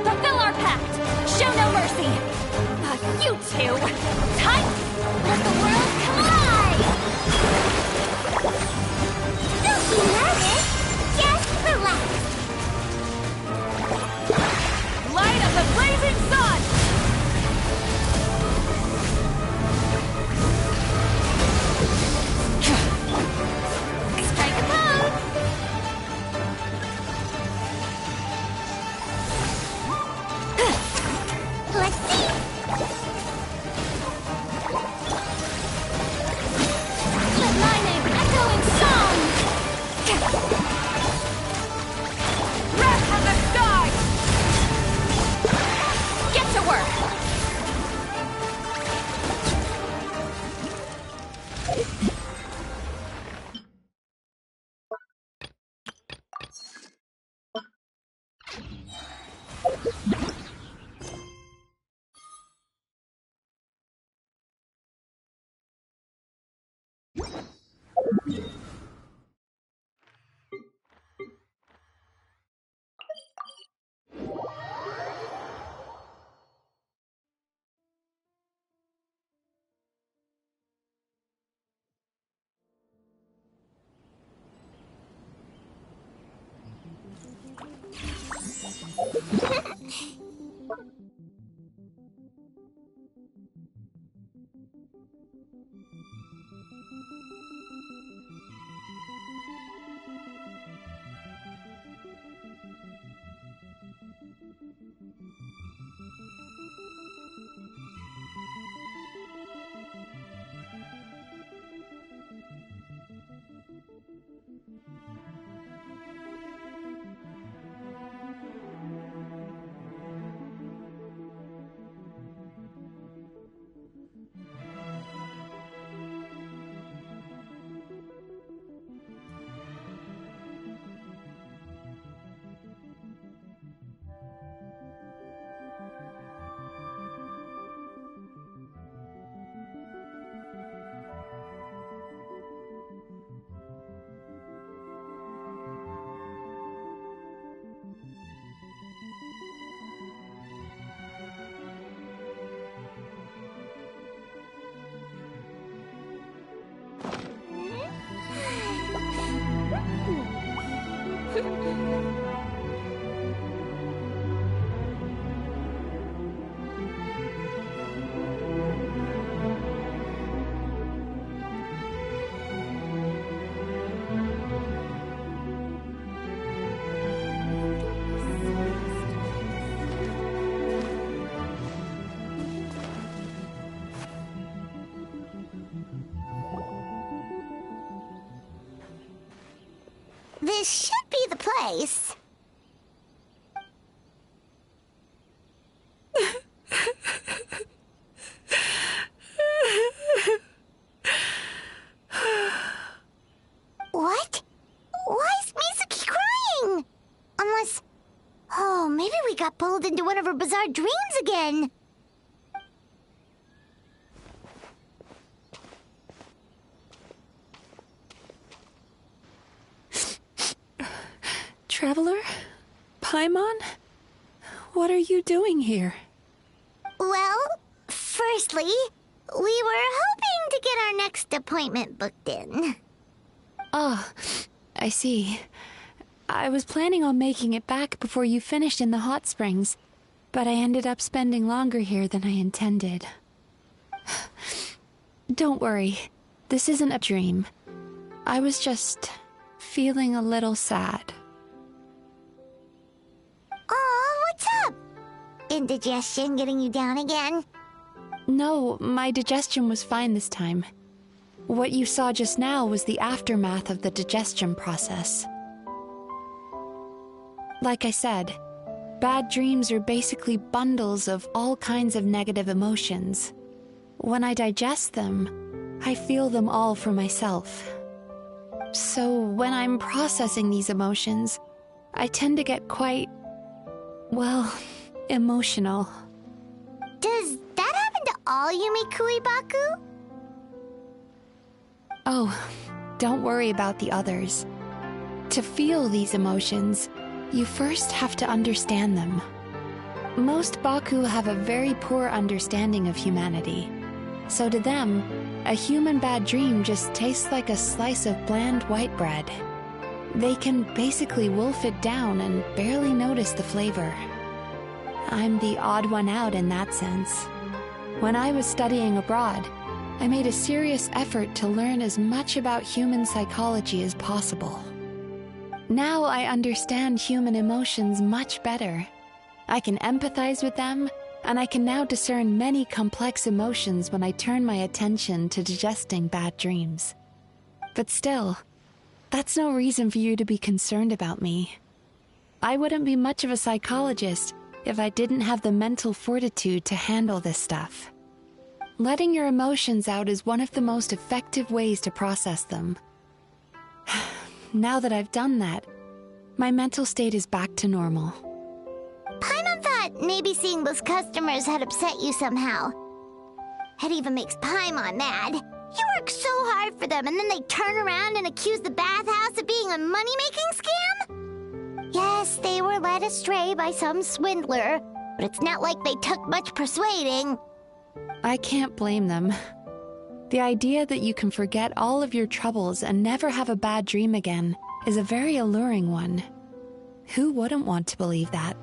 Fulfill our pact! Show no mercy! You two! Tight! Let the world collide! Don't be nervous! Just relax! Light of the blazing sun! Strike a pose! Let's see! Let my name echo in song! Wrath from the sky! Get to work! This should be the place. What? Why is Mizuki crying? Unless... Oh, maybe we got pulled into one of her bizarre dreams again. Traveler? Paimon? What are you doing here? Well, firstly, we were hoping to get our next appointment booked in. Oh, I see. I was planning on making it back before you finished in the hot springs, but I ended up spending longer here than I intended. Don't worry, this isn't a dream. I was just feeling a little sad. Oh, what's up? Indigestion getting you down again? No, my digestion was fine this time. What you saw just now was the aftermath of the digestion process. Like I said, bad dreams are basically bundles of all kinds of negative emotions. When I digest them, I feel them all for myself. So when I'm processing these emotions, I tend to get quite, well, emotional. Does that happen all Yumikui Baku? Oh, don't worry about the others. To feel these emotions, you first have to understand them. Most Baku have a very poor understanding of humanity. So to them, a human bad dream just tastes like a slice of bland white bread. They can basically wolf it down and barely notice the flavor. I'm the odd one out in that sense. When I was studying abroad, I made a serious effort to learn as much about human psychology as possible. Now I understand human emotions much better. I can empathize with them, and I can now discern many complex emotions when I turn my attention to digesting bad dreams. But still, that's no reason for you to be concerned about me. I wouldn't be much of a psychologist if I didn't have the mental fortitude to handle this stuff. Letting your emotions out is one of the most effective ways to process them. Now that I've done that, my mental state is back to normal. Paimon thought maybe seeing those customers had upset you somehow. It even makes Paimon mad. You work so hard for them and then they turn around and accuse the bathhouse of being a money-making scam? Yes, they were led astray by some swindler, but it's not like they took much persuading. I can't blame them. The idea that you can forget all of your troubles and never have a bad dream again is a very alluring one. Who wouldn't want to believe that?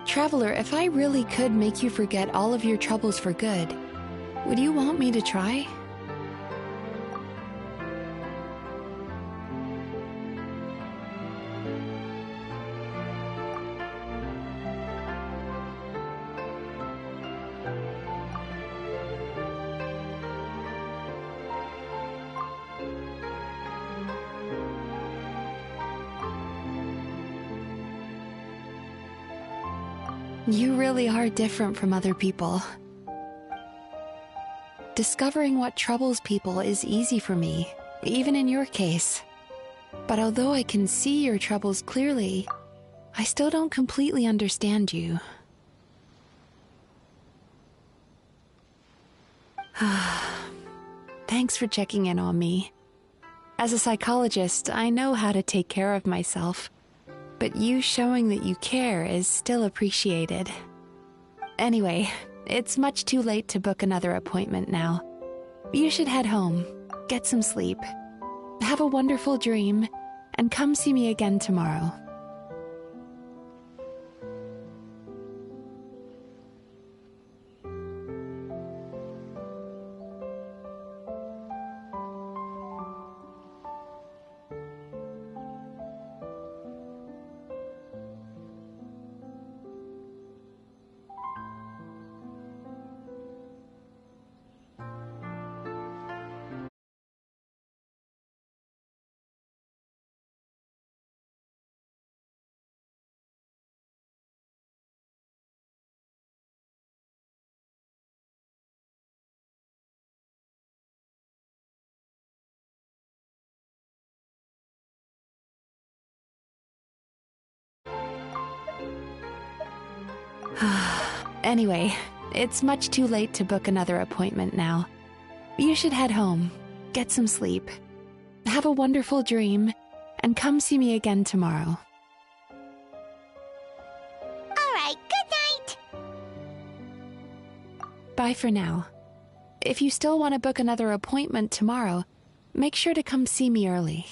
Traveler, if I really could make you forget all of your troubles for good, would you want me to try? You really are different from other people. Discovering what troubles people is easy for me, even in your case. But although I can see your troubles clearly, I still don't completely understand you. Thanks for checking in on me. As a psychologist, I know how to take care of myself. But you showing that you care is still appreciated. Anyway, it's much too late to book another appointment now. You should head home, get some sleep, have a wonderful dream, and come see me again tomorrow. Anyway, it's much too late to book another appointment now. You should head home, get some sleep, have a wonderful dream, and come see me again tomorrow. All right, good night. Bye for now. If you still want to book another appointment tomorrow, make sure to come see me early.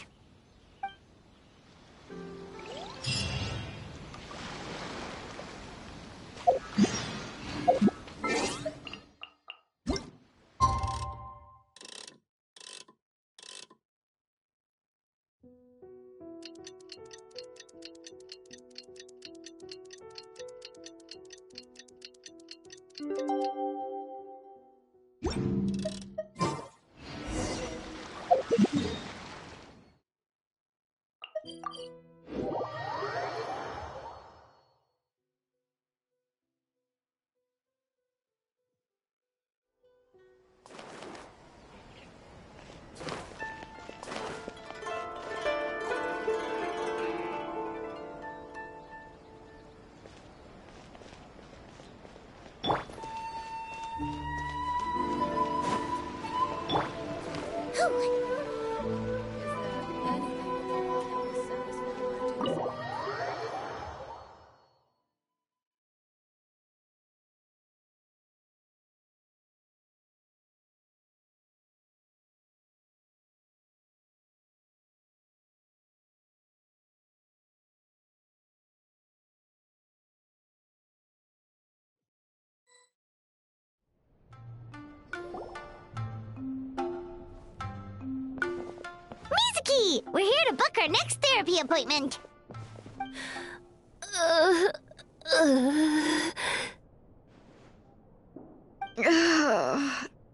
Mizuki! We're here to book our next therapy appointment.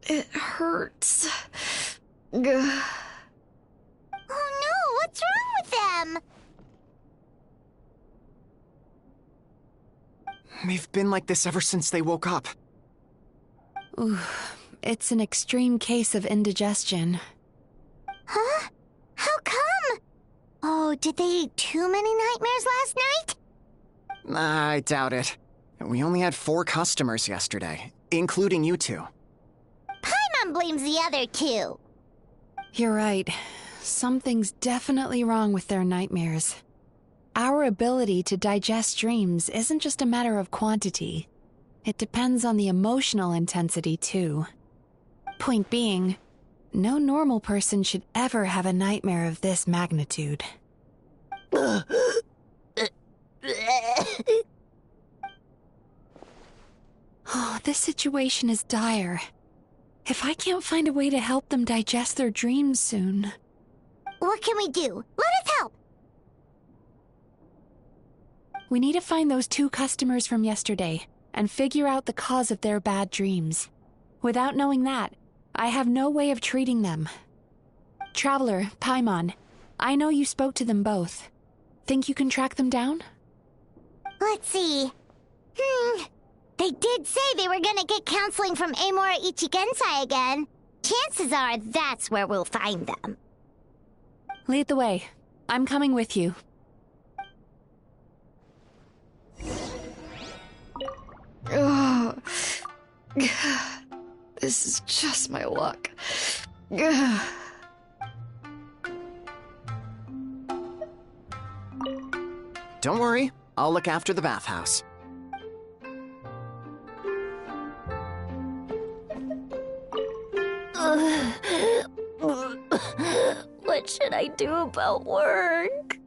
It hurts. Oh no, what's wrong with them? We've been like this ever since they woke up. Ooh, it's an extreme case of indigestion. Huh? How come? Oh, did they eat too many nightmares last night? I doubt it. We only had 4 customers yesterday, including you two. Paimon blames the other 2. You're right. Something's definitely wrong with their nightmares. Our ability to digest dreams isn't just a matter of quantity. It depends on the emotional intensity, too. Point being, no normal person should ever have a nightmare of this magnitude. Oh, this situation is dire. If I can't find a way to help them digest their dreams soon... What can we do? Let us help! We need to find those 2 customers from yesterday and figure out the cause of their bad dreams. Without knowing that, I have no way of treating them. Traveler, Paimon, I know you spoke to them both. Think you can track them down? Let's see. They did say they were gonna get counseling from Amora Ichigensai again. Chances are that's where we'll find them. Lead the way. I'm coming with you. Ugh. This is just my luck. Don't worry, I'll look after the bathhouse. What should I do about work?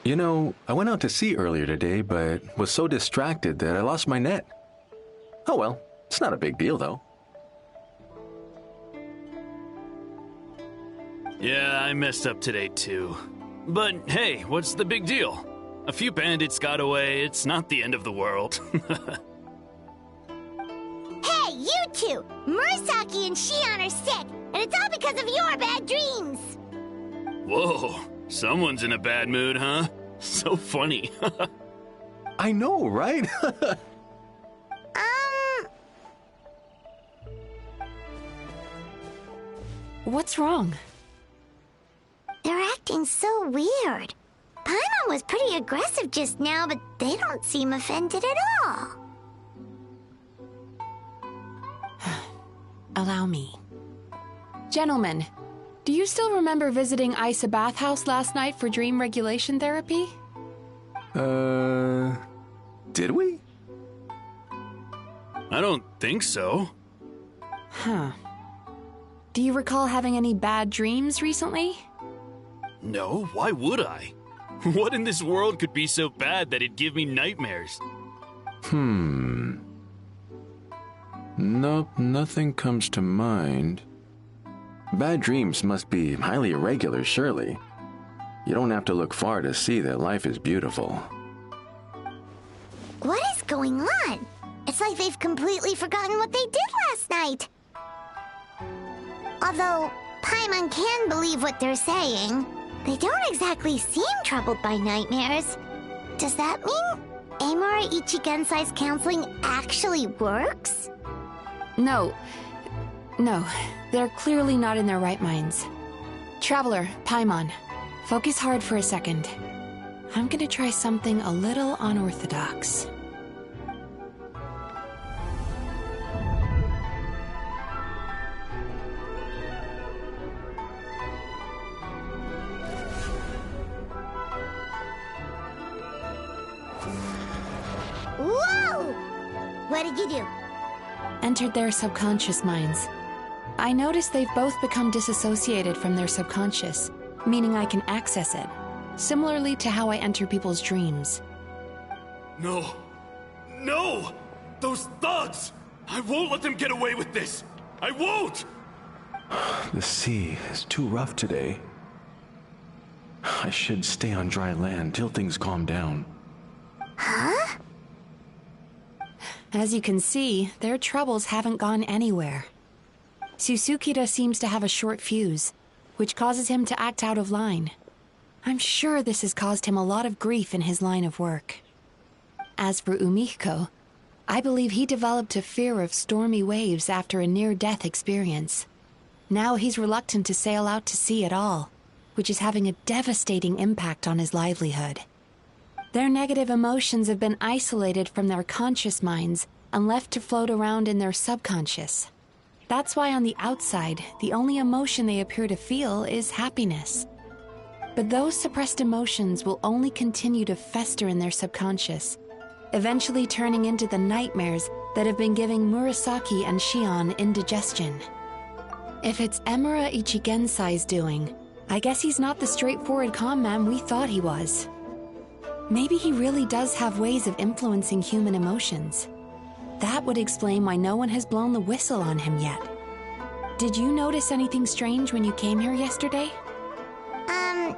You know, I went out to sea earlier today, but was so distracted that I lost my net. Oh well, it's not a big deal though. Yeah, I messed up today too. But hey, what's the big deal? A few bandits got away, it's not the end of the world. Hey, you 2! Murasaki and Shion are sick, and it's all because of your bad dreams! Whoa, someone's in a bad mood, huh? So funny. I know, right? What's wrong? They're acting so weird. Paimon was pretty aggressive just now, but they don't seem offended at all. Allow me. Gentlemen, do you still remember visiting Isa Bathhouse last night for dream regulation therapy? Did we? I don't think so. Huh. Do you recall having any bad dreams recently? No, why would I? What in this world could be so bad that it'd give me nightmares? Nope, nothing comes to mind. Bad dreams must be highly irregular, surely. You don't have to look far to see that life is beautiful. What is going on? It's like they've completely forgotten what they did last night. Although Paimon can believe what they're saying, they don't exactly seem troubled by nightmares. Does that mean Amura Ichigensai's counseling actually works? No, they're clearly not in their right minds. Traveler, Paimon, focus hard for a second. I'm gonna try something a little unorthodox. Whoa! What did you do? Entered their subconscious minds. I noticed they've both become disassociated from their subconscious, meaning I can access it, similarly to how I enter people's dreams. No! No! Those thugs! I won't let them get away with this! I won't! The sea is too rough today. I should stay on dry land till things calm down. Huh? As you can see, their troubles haven't gone anywhere. Susukira seems to have a short fuse, which causes him to act out of line. I'm sure this has caused him a lot of grief in his line of work. As for Umiko, I believe he developed a fear of stormy waves after a near-death experience. Now he's reluctant to sail out to sea at all, which is having a devastating impact on his livelihood. Their negative emotions have been isolated from their conscious minds and left to float around in their subconscious. That's why on the outside, the only emotion they appear to feel is happiness. But those suppressed emotions will only continue to fester in their subconscious, eventually turning into the nightmares that have been giving Murasaki and Shion indigestion. If it's Amura Ichigensai's doing, I guess he's not the straightforward calm man we thought he was. Maybe he really does have ways of influencing human emotions. That would explain why no one has blown the whistle on him yet. Did you notice anything strange when you came here yesterday?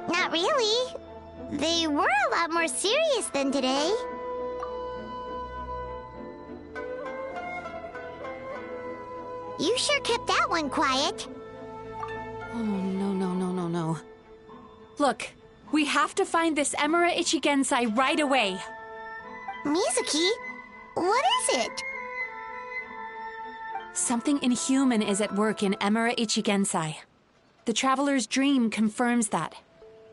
Not really. They were a lot more serious than today. You sure kept that one quiet. Oh, no. Look, we have to find this Amura Ichigensai right away. Mizuki, what is it? Something inhuman is at work in Amura Ichigensai. The Traveler's dream confirms that.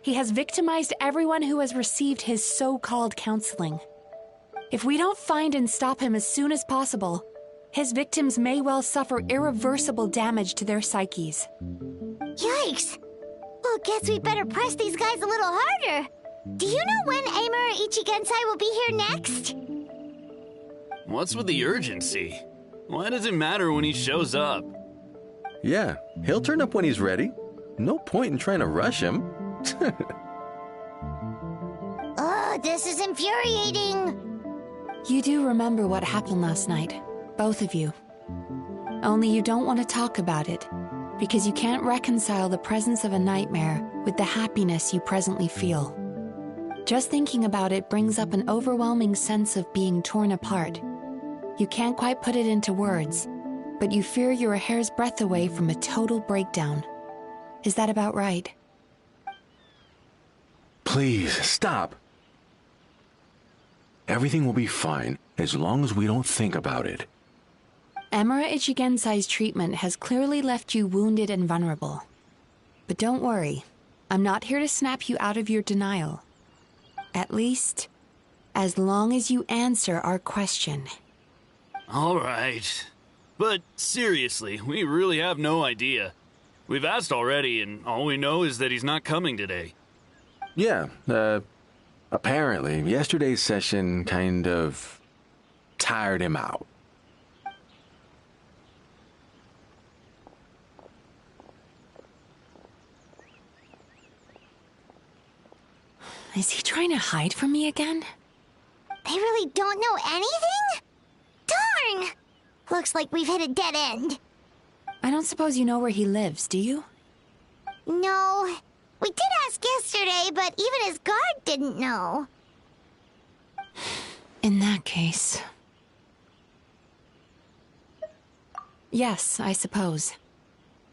He has victimized everyone who has received his so-called counseling. If we don't find and stop him as soon as possible, his victims may well suffer irreversible damage to their psyches. Yikes! Well, guess we better press these guys a little harder. Do you know when Amura Ichigensai will be here next? What's with the urgency? Why does it matter when he shows up? Yeah, he'll turn up when he's ready. No point in trying to rush him. Oh, this is infuriating. You do remember what happened last night, both of you. Only you don't want to talk about it, because you can't reconcile the presence of a nightmare with the happiness you presently feel. Just thinking about it brings up an overwhelming sense of being torn apart. You can't quite put it into words, but you fear you're a hair's breadth away from a total breakdown. Is that about right? Please, stop. Everything will be fine as long as we don't think about it. Amura Ichigensai's treatment has clearly left you wounded and vulnerable. But don't worry, I'm not here to snap you out of your denial. At least, as long as you answer our question. All right. But seriously, we really have no idea. We've asked already, and all we know is that he's not coming today. Yeah, apparently, yesterday's session kind of tired him out. Is he trying to hide from me again? They really don't know anything? Darn! Looks like we've hit a dead end. I don't suppose you know where he lives, do you? No. We did ask yesterday, but even his guard didn't know. In that case... Yes, I suppose.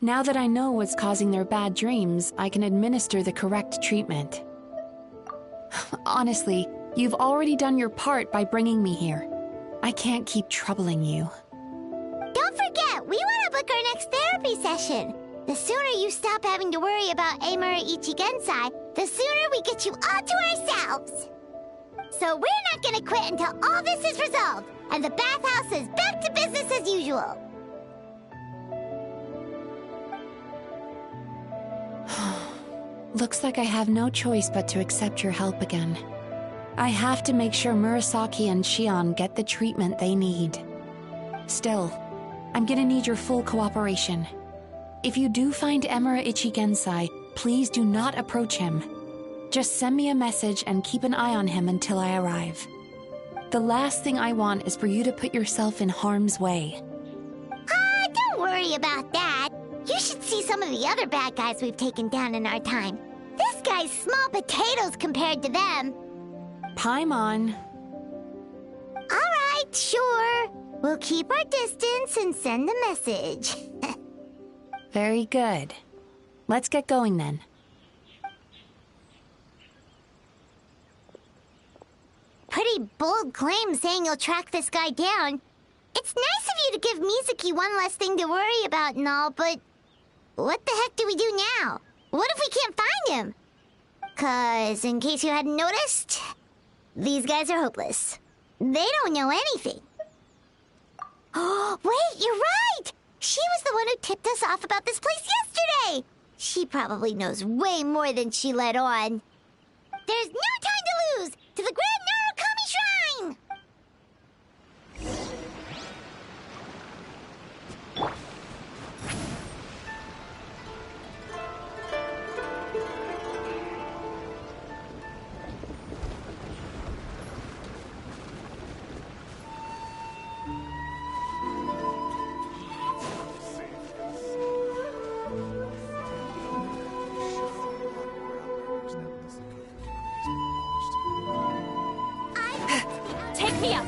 Now that I know what's causing their bad dreams, I can administer the correct treatment. Honestly, you've already done your part by bringing me here. I can't keep troubling you. Don't forget, we want to book our next therapy session. The sooner you stop having to worry about Amura Ichigensai, the sooner we get you all to ourselves. So we're not gonna quit until all this is resolved, and the bathhouse is back to business as usual. Looks like I have no choice but to accept your help again. I have to make sure Murasaki and Shion get the treatment they need. Still, I'm gonna need your full cooperation. If you do find Amura Ichigensai, please do not approach him. Just send me a message and keep an eye on him until I arrive. The last thing I want is for you to put yourself in harm's way. Don't worry about that. You should see some of the other bad guys we've taken down in our time. This guy's small potatoes compared to them. Paimon. All right, sure. We'll keep our distance and send the message. Very good. Let's get going then. Pretty bold claim saying you'll track this guy down. It's nice of you to give Mizuki one less thing to worry about and all, but what the heck do we do now? What if we can't find him? 'Cause, in case you hadn't noticed, these guys are hopeless. They don't know anything. Oh, wait, you're right! She was the one who tipped us off about this place yesterday! She probably knows way more than she let on. There's no time to lose! To the Grand Narukami Shrine! Take me up!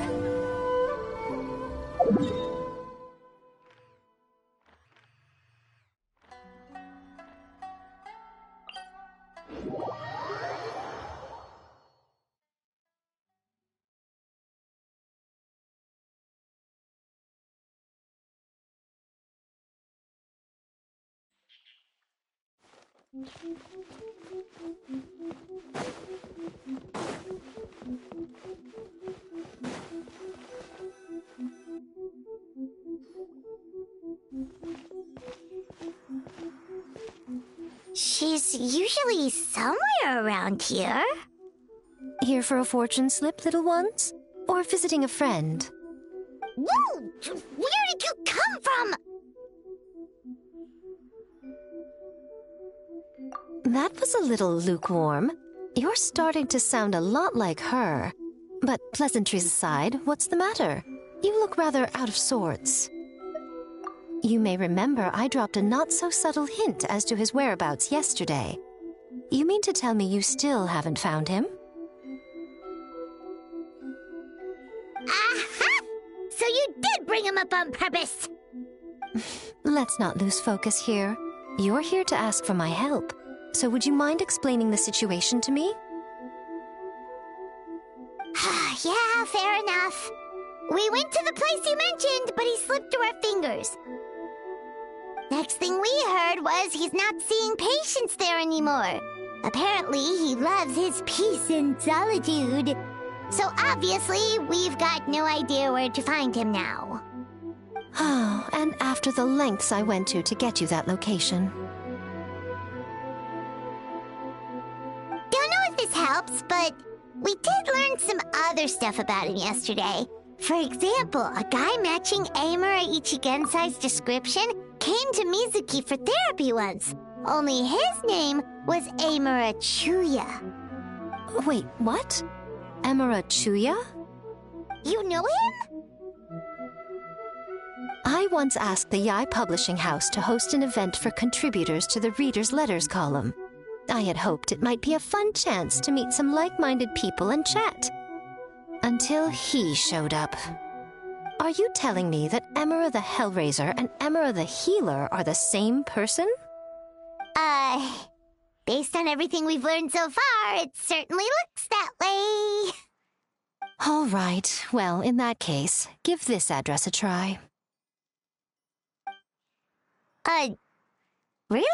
She's usually somewhere around here. Here for a fortune slip, little ones? Or visiting a friend? Whoa! Where did you come from? That was a little lukewarm. You're starting to sound a lot like her. But pleasantries aside, what's the matter? You look rather out of sorts. You may remember I dropped a not-so-subtle hint as to his whereabouts yesterday. You mean to tell me you still haven't found him? Aha! So you did bring him up on purpose! Let's not lose focus here. You're here to ask for my help. So would you mind explaining the situation to me? Yeah, fair enough. We went to the place you mentioned, but he slipped through our fingers. Next thing we heard was he's not seeing patients there anymore. Apparently, he loves his peace and solitude. So obviously, we've got no idea where to find him now. Oh, and after the lengths I went to get you that location. Don't know if this helps, but we did learn some other stuff about him yesterday. For example, a guy matching Amura Ichigensai's description came to Mizuki for therapy once. Only his name was Amura Chuya. Wait, what? Amura Chuya? You know him? I once asked the Yai Publishing House to host an event for contributors to the Reader's Letters column. I had hoped it might be a fun chance to meet some like-minded people and chat. Until he showed up. Are you telling me that Amura the Hellraiser and Amura the Healer are the same person? Based on everything we've learned so far, it certainly looks that way. All right. Well, in that case, give this address a try. Really?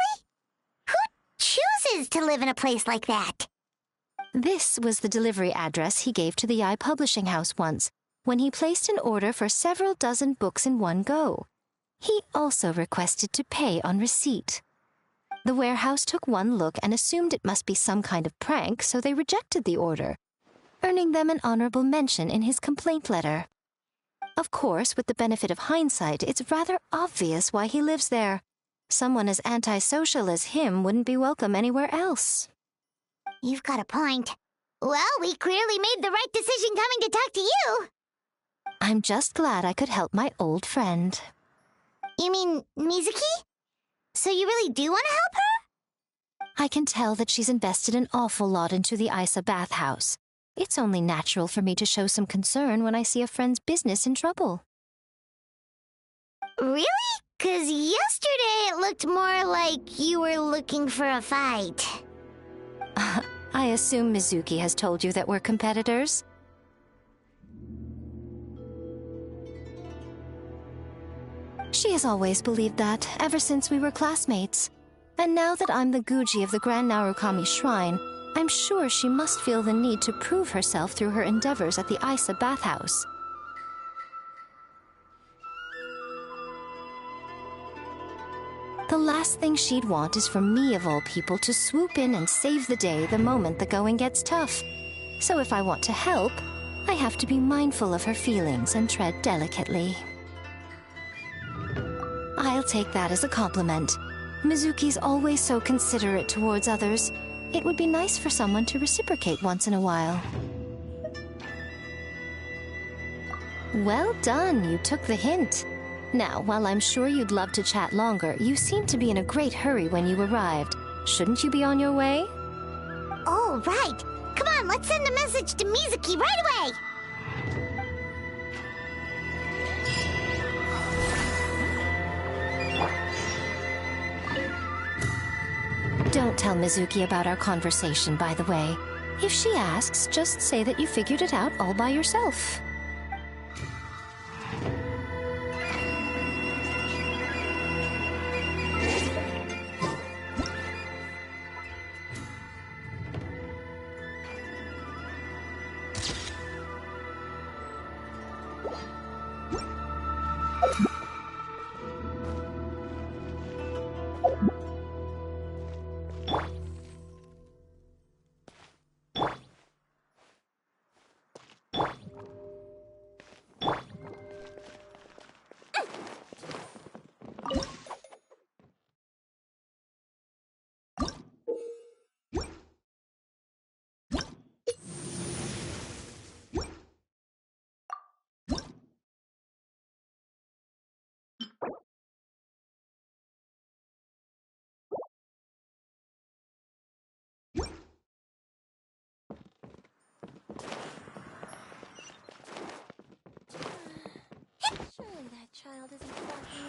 Who chooses to live in a place like that? This was the delivery address he gave to the Yai Publishing House once, when he placed an order for several dozen books in one go. He also requested to pay on receipt. The warehouse took one look and assumed it must be some kind of prank, so they rejected the order, earning them an honorable mention in his complaint letter. Of course, with the benefit of hindsight, it's rather obvious why he lives there. Someone as antisocial as him wouldn't be welcome anywhere else. You've got a point. Well, we clearly made the right decision coming to talk to you. I'm just glad I could help my old friend. You mean Mizuki? So you really do want to help her? I can tell that she's invested an awful lot into the Isa bathhouse. It's only natural for me to show some concern when I see a friend's business in trouble. Really? 'Cause yesterday it looked more like you were looking for a fight. I assume Mizuki has told you that we're competitors? She has always believed that, ever since we were classmates. And now that I'm the Guji of the Grand Narukami Shrine, I'm sure she must feel the need to prove herself through her endeavors at the Isa bathhouse. The last thing she'd want is for me, of all people, to swoop in and save the day the moment the going gets tough. So if I want to help, I have to be mindful of her feelings and tread delicately. I'll take that as a compliment. Mizuki's always so considerate towards others. It would be nice for someone to reciprocate once in a while. Well done, you took the hint. Now, while I'm sure you'd love to chat longer, you seemed to be in a great hurry when you arrived. Shouldn't you be on your way? Oh, right. Come on, let's send a message to Mizuki right away. Don't tell Mizuki about our conversation, by the way. If she asks, just say that you figured it out all by yourself. Surely that child isn't talking.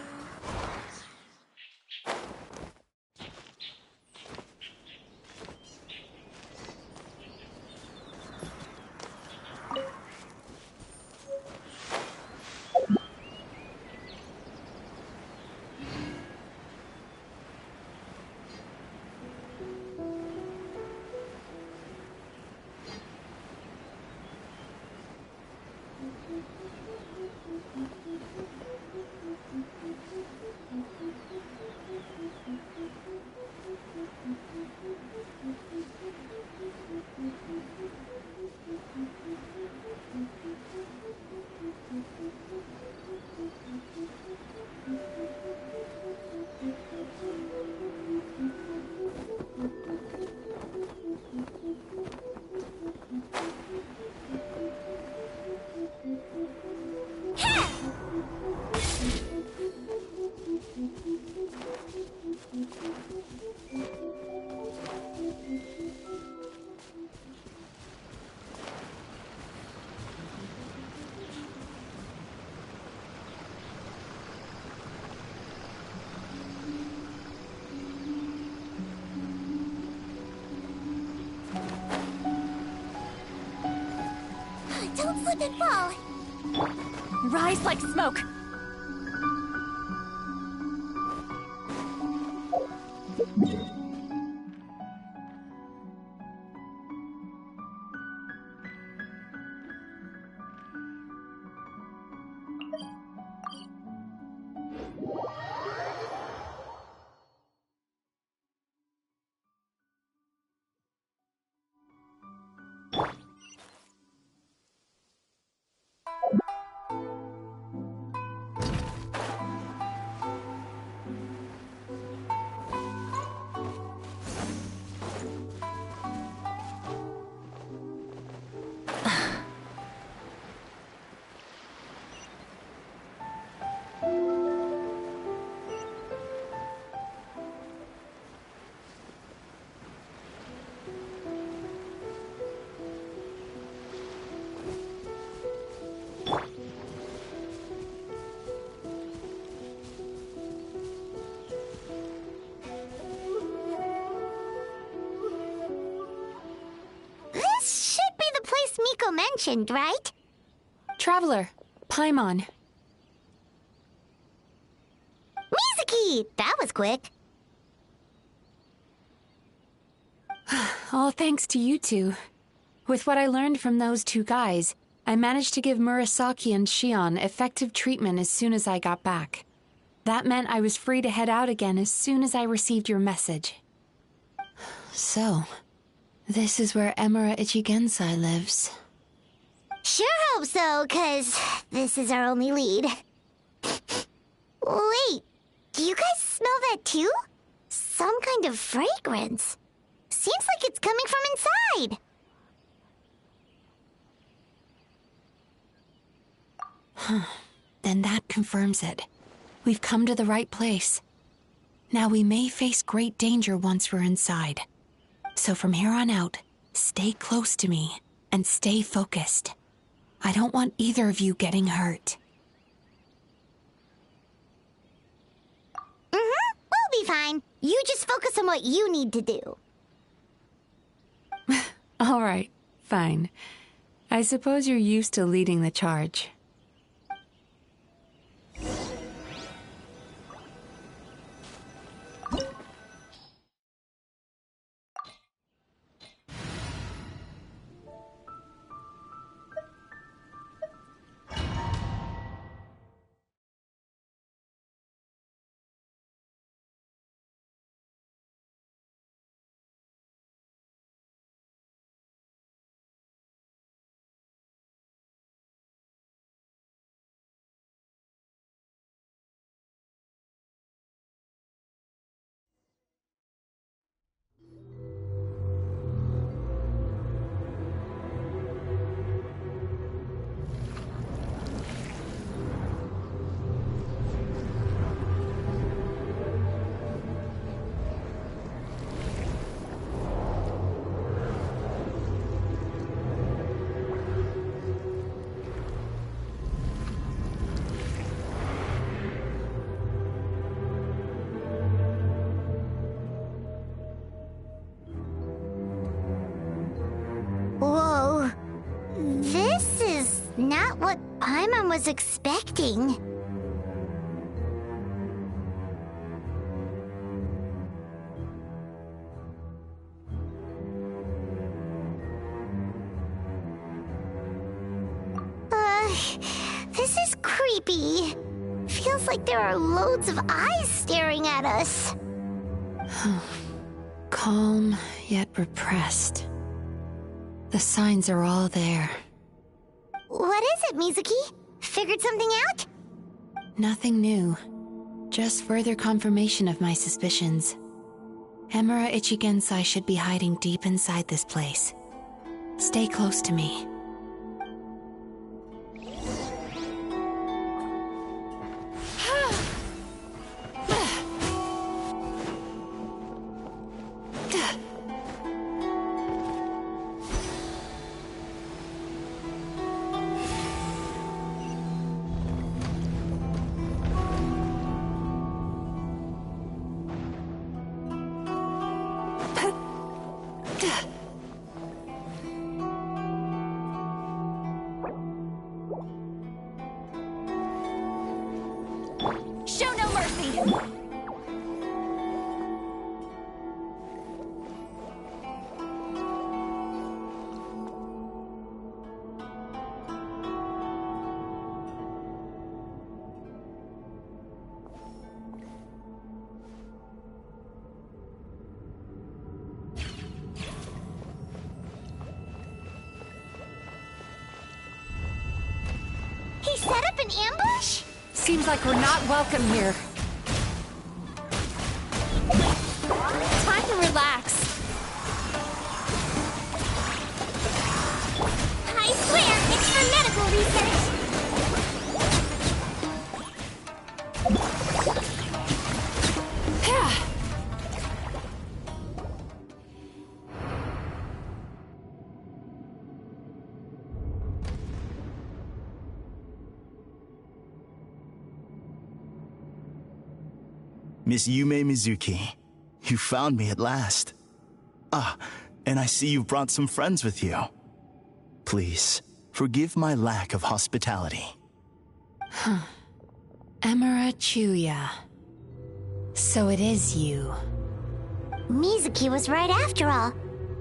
Don't slip and fall! Rise like smoke! This should be the place Miko mentioned, right? Traveler, Paimon. Mizuki! That was quick. All thanks to you two. With what I learned from those two guys, I managed to give Murasaki and Shion effective treatment as soon as I got back. That meant I was free to head out again as soon as I received your message. So, this is where Emira Ichigensai lives. Sure hope so, 'cause this is our only lead. Wait, do you guys smell that too? Some kind of fragrance. Seems like it's coming from inside. Then that confirms it. We've come to the right place. Now we may face great danger once we're inside. So from here on out, stay close to me and stay focused. I don't want either of you getting hurt. We'll be fine. You just focus on what you need to do. All right, fine. I suppose you're used to leading the charge. Whoa. This is not what Paimon was expecting. This is creepy. Feels like there are loads of eyes staring at us. Calm, yet repressed. The signs are all there. What is it, Mizuki? Figured something out? Nothing new. Just further confirmation of my suspicions. Emura Ichigensai should be hiding deep inside this place. Stay close to me. Show no mercy! He set up an ambush? Seems like we're not welcome here. Time to relax. I swear, it's for medical research. Miss Yumemizuki, you found me at last. Ah, and I see you brought some friends with you. Please, forgive my lack of hospitality. Emura Chuya. So it is you. Mizuki was right after all.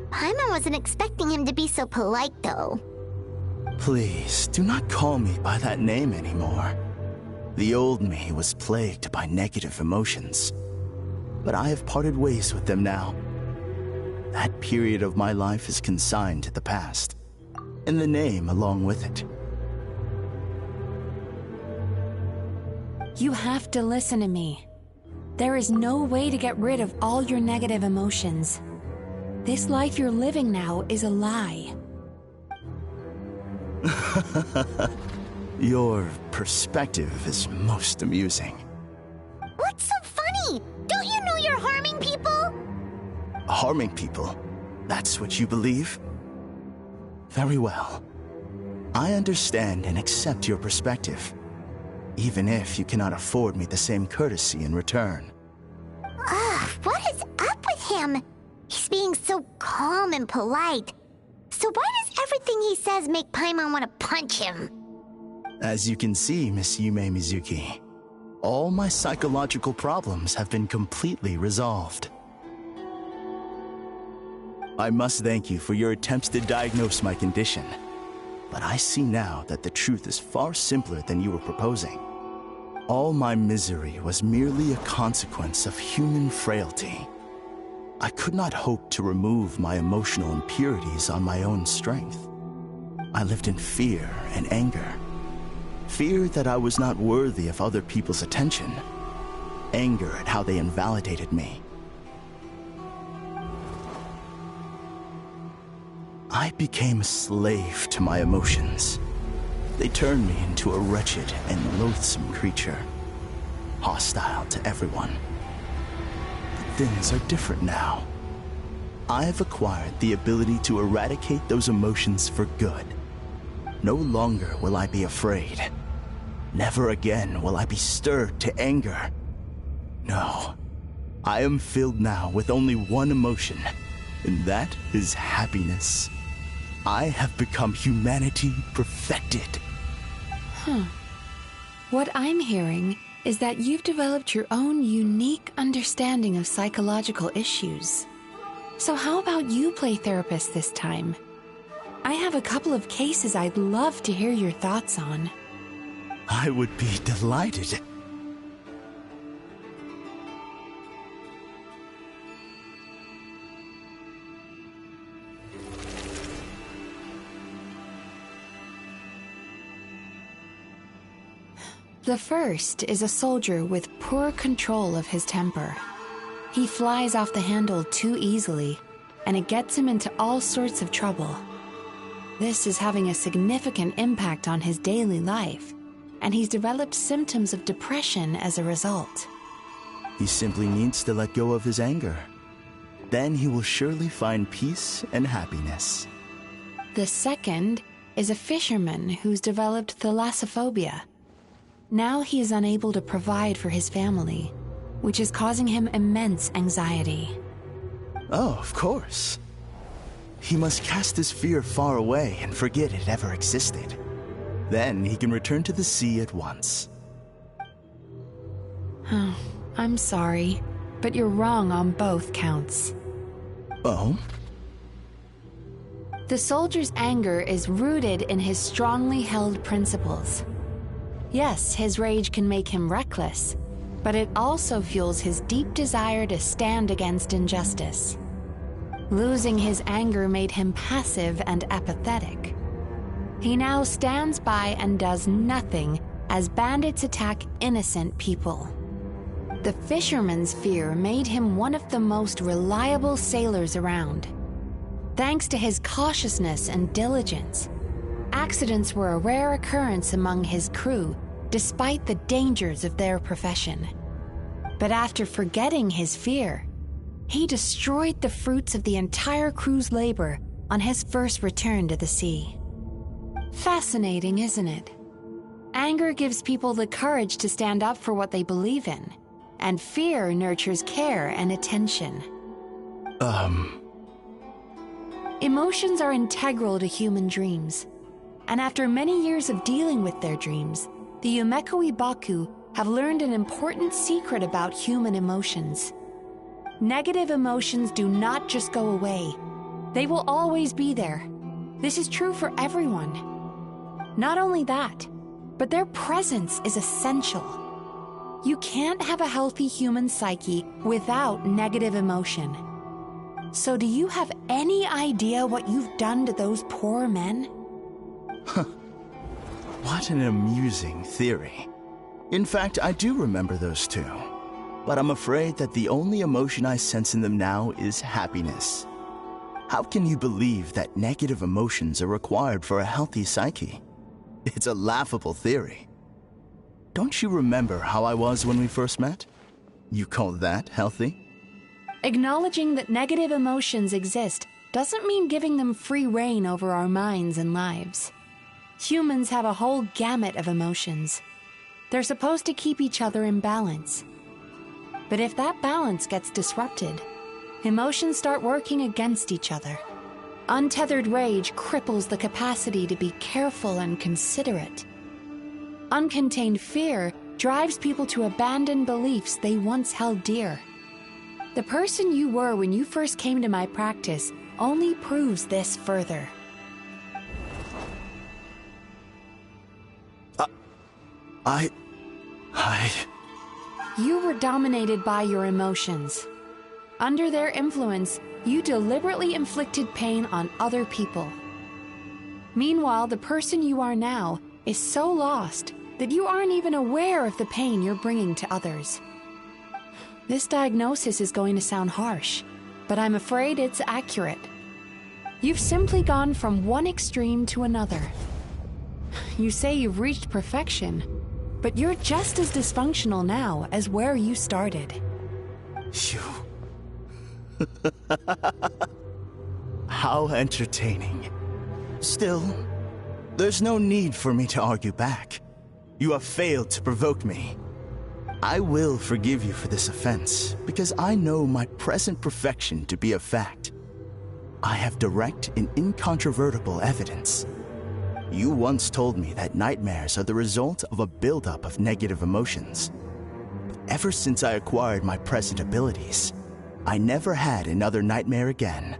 Paimon wasn't expecting him to be so polite, though. Please, do not call me by that name anymore. The old me was plagued by negative emotions, but I have parted ways with them now. That period of my life is consigned to the past, and the name along with it. You have to listen to me. There is no way to get rid of all your negative emotions. This life you're living now is a lie. Your perspective is most amusing. What's so funny? Don't you know you're harming people? Harming people? That's what you believe? Very well. I understand and accept your perspective, even if you cannot afford me the same courtesy in return. What is up with him? He's being so calm and polite. So why does everything he says make Paimon want to punch him? As you can see, Miss Yumemizuki, all my psychological problems have been completely resolved. I must thank you for your attempts to diagnose my condition, but I see now that the truth is far simpler than you were proposing. All my misery was merely a consequence of human frailty. I could not hope to remove my emotional impurities on my own strength. I lived in fear and anger. Fear that I was not worthy of other people's attention. Anger at how they invalidated me. I became a slave to my emotions. They turned me into a wretched and loathsome creature, hostile to everyone. But things are different now. I have acquired the ability to eradicate those emotions for good. No longer will I be afraid. Never again will I be stirred to anger. No, I am filled now with only one emotion, and that is happiness. I have become humanity perfected. What I'm hearing is that you've developed your own unique understanding of psychological issues. So how about you play therapist this time? I have a couple of cases I'd love to hear your thoughts on. I would be delighted. The first is a soldier with poor control of his temper. He flies off the handle too easily, and it gets him into all sorts of trouble. This is having a significant impact on his daily life, and he's developed symptoms of depression as a result. He simply needs to let go of his anger. Then he will surely find peace and happiness. The second is a fisherman who's developed thalassophobia. Now he is unable to provide for his family, which is causing him immense anxiety. Oh, of course. He must cast his fear far away and forget it ever existed. Then he can return to the sea at once. Oh, I'm sorry, but you're wrong on both counts. Oh? The soldier's anger is rooted in his strongly held principles. Yes, his rage can make him reckless, but it also fuels his deep desire to stand against injustice. Losing his anger made him passive and apathetic. He now stands by and does nothing as bandits attack innocent people. The fisherman's fear made him one of the most reliable sailors around. Thanks to his cautiousness and diligence, accidents were a rare occurrence among his crew, despite the dangers of their profession. But after forgetting his fear, he destroyed the fruits of the entire crew's labor on his first return to the sea. Fascinating, isn't it? Anger gives people the courage to stand up for what they believe in, and fear nurtures care and attention. Emotions are integral to human dreams, and after many years of dealing with their dreams, the Yumemizuki Baku have learned an important secret about human emotions. Negative emotions do not just go away. They will always be there. This is true for everyone. Not only that, but their presence is essential. You can't have a healthy human psyche without negative emotion. So do you have any idea what you've done to those poor men? What an amusing theory. In fact, I do remember those two. But I'm afraid that the only emotion I sense in them now is happiness. How can you believe that negative emotions are required for a healthy psyche? It's a laughable theory. Don't you remember how I was when we first met? You call that healthy? Acknowledging that negative emotions exist doesn't mean giving them free rein over our minds and lives. Humans have a whole gamut of emotions. They're supposed to keep each other in balance. But if that balance gets disrupted, emotions start working against each other. Untethered rage cripples the capacity to be careful and considerate. Uncontained fear drives people to abandon beliefs they once held dear. The person you were when you first came to my practice only proves this further. You were dominated by your emotions. Under their influence, you deliberately inflicted pain on other people. Meanwhile, the person you are now is so lost that you aren't even aware of the pain you're bringing to others. This diagnosis is going to sound harsh, but I'm afraid it's accurate. You've simply gone from one extreme to another. You say you've reached perfection, but you're just as dysfunctional now as where you started. You... How entertaining. Still, there's no need for me to argue back. You have failed to provoke me. I will forgive you for this offense, because I know my present perfection to be a fact. I have direct and incontrovertible evidence. You once told me that nightmares are the result of a buildup of negative emotions. But ever since I acquired my present abilities, I never had another nightmare again.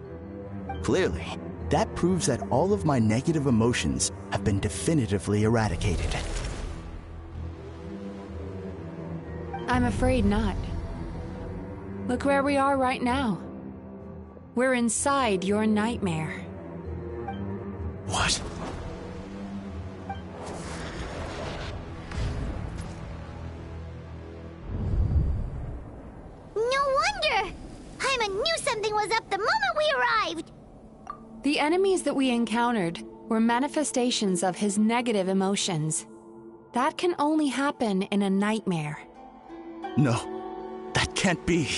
Clearly, That proves that all of my negative emotions have been definitively eradicated. I'm afraid not. Look where we are right now. We're inside your nightmare. What? No wonder! Paimon knew something was up the moment we arrived! The enemies that we encountered were manifestations of his negative emotions. That can only happen in a nightmare. No, that can't be.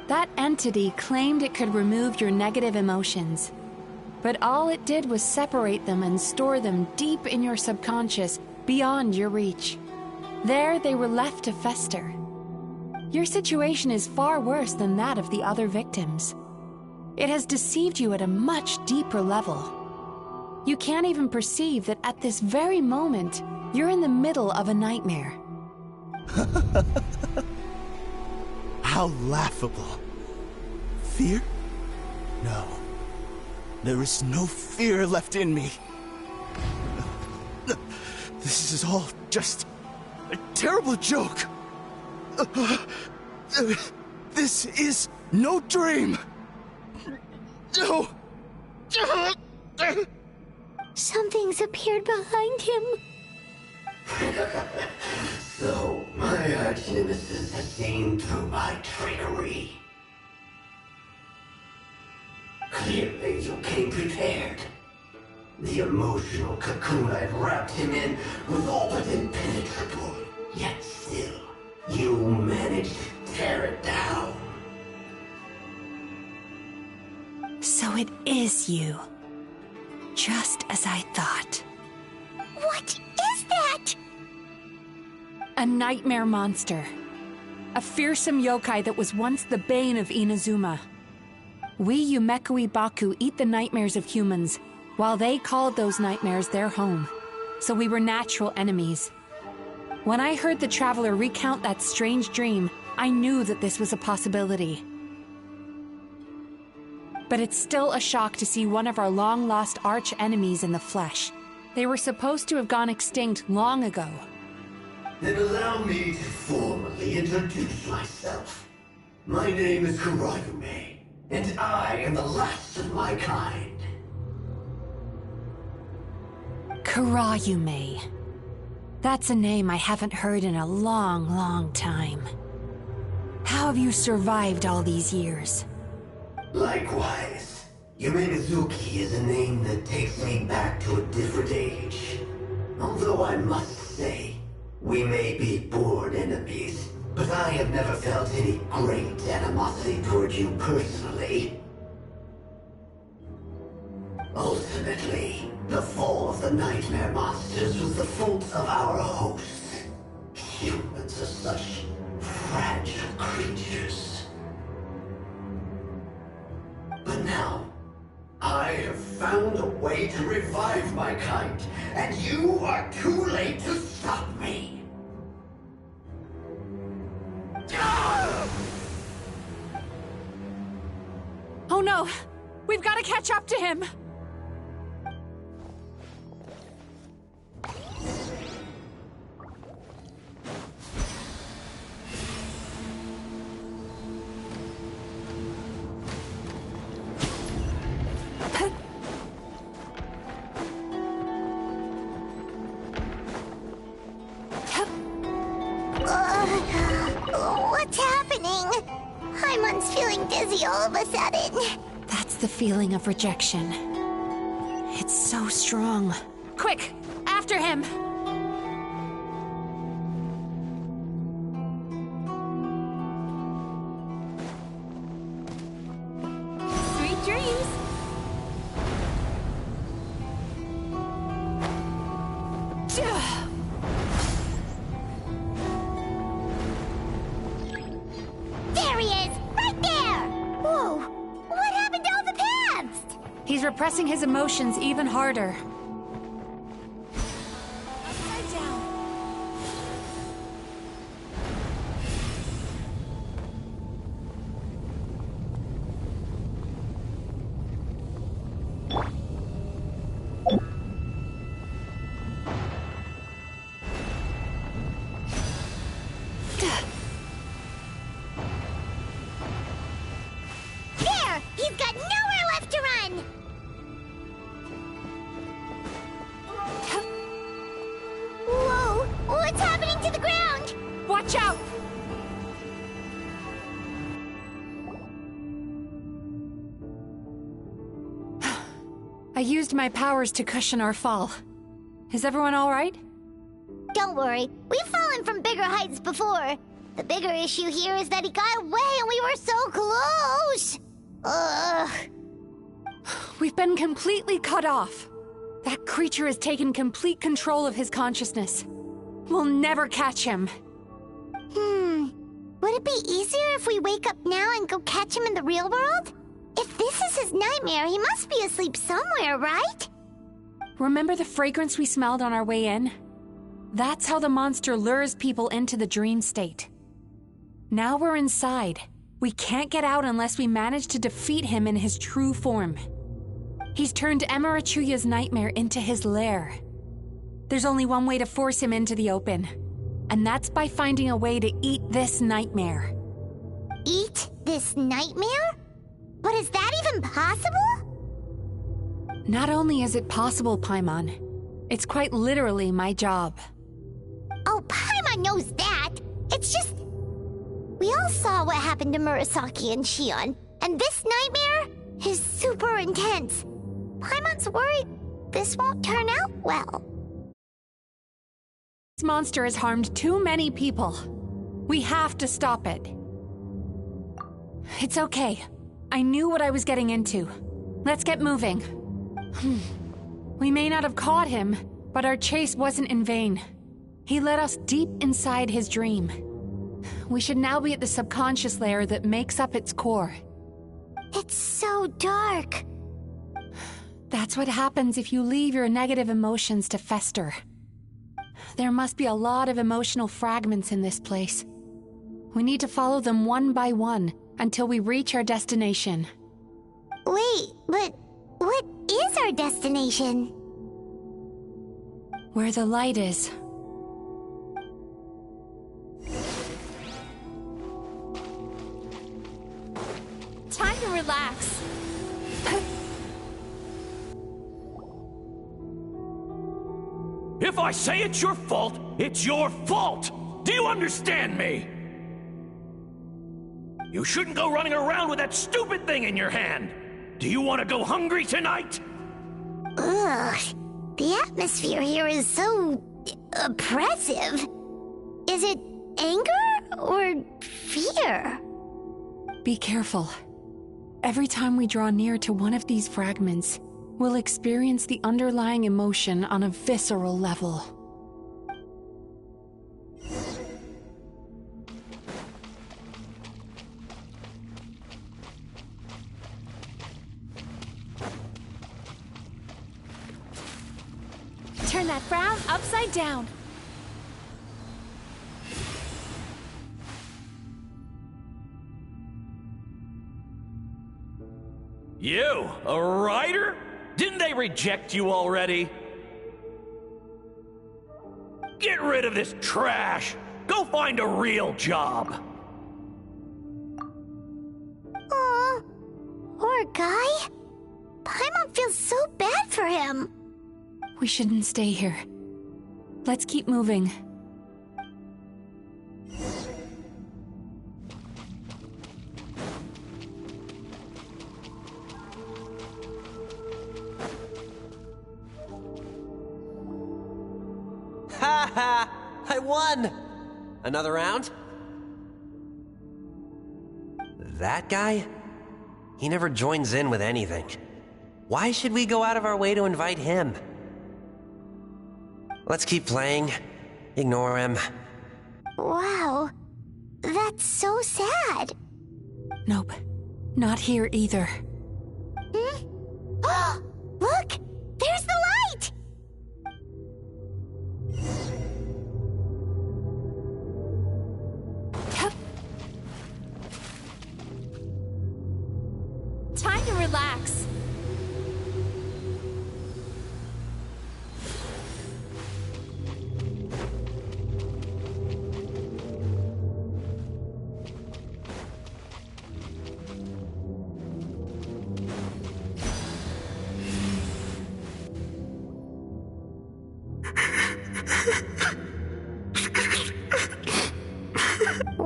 That entity claimed it could remove your negative emotions. But all it did was separate them and store them deep in your subconscious, beyond your reach. There they were left to fester. Your situation is far worse than that of the other victims. It has deceived you at a much deeper level. You can't even perceive that at this very moment, you're in the middle of a nightmare. How laughable. Fear? No. There is no fear left in me. This is all just a terrible joke. This is no dream. No. Something's appeared behind him. So, my arch-nemesis has seen through my trickery. Clearly, you came prepared. The emotional cocoon I've wrapped him in was all but impenetrable. Yet still, you managed to tear it down. So it is you. Just as I thought. What is that? A nightmare monster. A fearsome yokai that was once the bane of Inazuma. We Yumemizuki Baku eat the nightmares of humans, while they called those nightmares their home. So we were natural enemies. When I heard the traveler recount that strange dream, I knew that this was a possibility. But it's still a shock to see one of our long-lost arch-enemies in the flesh. They were supposed to have gone extinct long ago. Then allow me to formally introduce myself. My name is Kurayume, and I am the last of my kind. Kurayume. That's a name I haven't heard in a long, long time. How have you survived all these years? Likewise, Yumemizuki is a name that takes me back to a different age. Although I must say, we may be born enemies, but I have never felt any great animosity toward you personally. Ultimately, the fall of the nightmare monsters was the fault of our hosts. Humans are such fragile creatures. But now, I have found a way to revive my kind, and you are too late to stop me. Oh no! We've got to catch up to him! What's happening? Paimon's feeling dizzy all of a sudden. That's the feeling of rejection. It's so strong. Quick! After him! Sweet dreams! There he is! Right there! Whoa! What happened to all the paths? He's repressing his emotions even harder. Upside down. Watch out! I used my powers to cushion our fall. Is everyone all right? Don't worry, we've fallen from bigger heights before. The bigger issue here is that he got away and we were so close! Ugh. We've been completely cut off. That creature has taken complete control of his consciousness. We'll never catch him. Would it be easier if we wake up now and go catch him in the real world? If this is his nightmare, he must be asleep somewhere, right? Remember the fragrance we smelled on our way in? That's how the monster lures people into the dream state. Now we're inside. We can't get out unless we manage to defeat him in his true form. He's turned Emarachuya's nightmare into his lair. There's only one way to force him into the open, and that's by finding a way to eat this nightmare. Eat this nightmare? But is that even possible? Not only is it possible, Paimon, it's quite literally my job. Oh, Paimon knows that. It's just... We all saw what happened to Murasaki and Shion, and this nightmare is super intense. Paimon's worried this won't turn out well. This monster has harmed too many people. We have to stop it. It's okay. I knew what I was getting into. Let's get moving. We may not have caught him, but our chase wasn't in vain. He led us deep inside his dream. We should now be at the subconscious layer that makes up its core. It's so dark. That's what happens if you leave your negative emotions to fester. There must be a lot of emotional fragments in this place. We need to follow them one by one until we reach our destination. Wait, but what is our destination? Where the light is. Time to relax. If I say it's your fault, it's your fault! Do you understand me? You shouldn't go running around with that stupid thing in your hand! Do you want to go hungry tonight? Ugh, the atmosphere here is so... oppressive. Is it anger or fear? Be careful. Every time we draw near to one of these fragments, we'll experience the underlying emotion on a visceral level. Turn that frown upside down. You, a writer? Didn't they reject you already? Get rid of this trash! Go find a real job! Aw, poor guy. Paimon feels so bad for him. We shouldn't stay here. Let's keep moving. Ha ha! I won! Another round? That guy? He never joins in with anything. Why should we go out of our way to invite him? Let's keep playing. Ignore him. Wow, that's so sad. Nope. Not here either. Look! There's the light! Time to relax.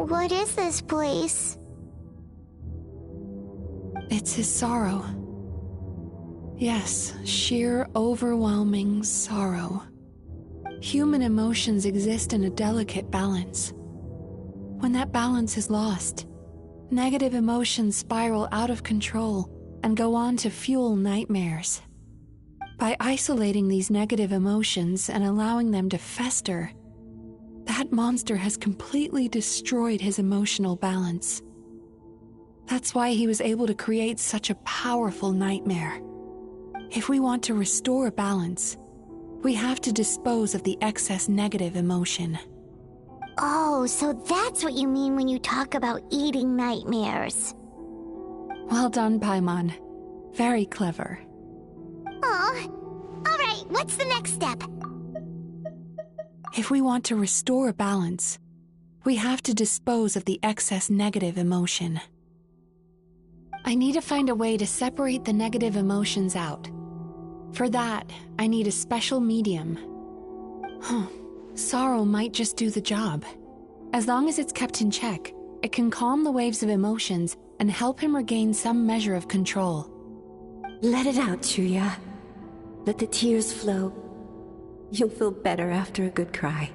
What is this place? It's his sorrow. Yes, sheer overwhelming sorrow. Human emotions exist in a delicate balance. When that balance is lost, negative emotions spiral out of control and go on to fuel nightmares. By isolating these negative emotions and allowing them to fester, that monster has completely destroyed his emotional balance. That's why he was able to create such a powerful nightmare. If we want to restore balance, we have to dispose of the excess negative emotion. Oh, so that's what you mean when you talk about eating nightmares. Well done, Paimon. Very clever. Aw. All right, what's the next step? If we want to restore balance, we have to dispose of the excess negative emotion. I need to find a way to separate the negative emotions out. For that, I need a special medium. Sorrow might just do the job. As long as it's kept in check, it can calm the waves of emotions and help him regain some measure of control. Let it out, Chuya. Let the tears flow. You'll feel better after a good cry.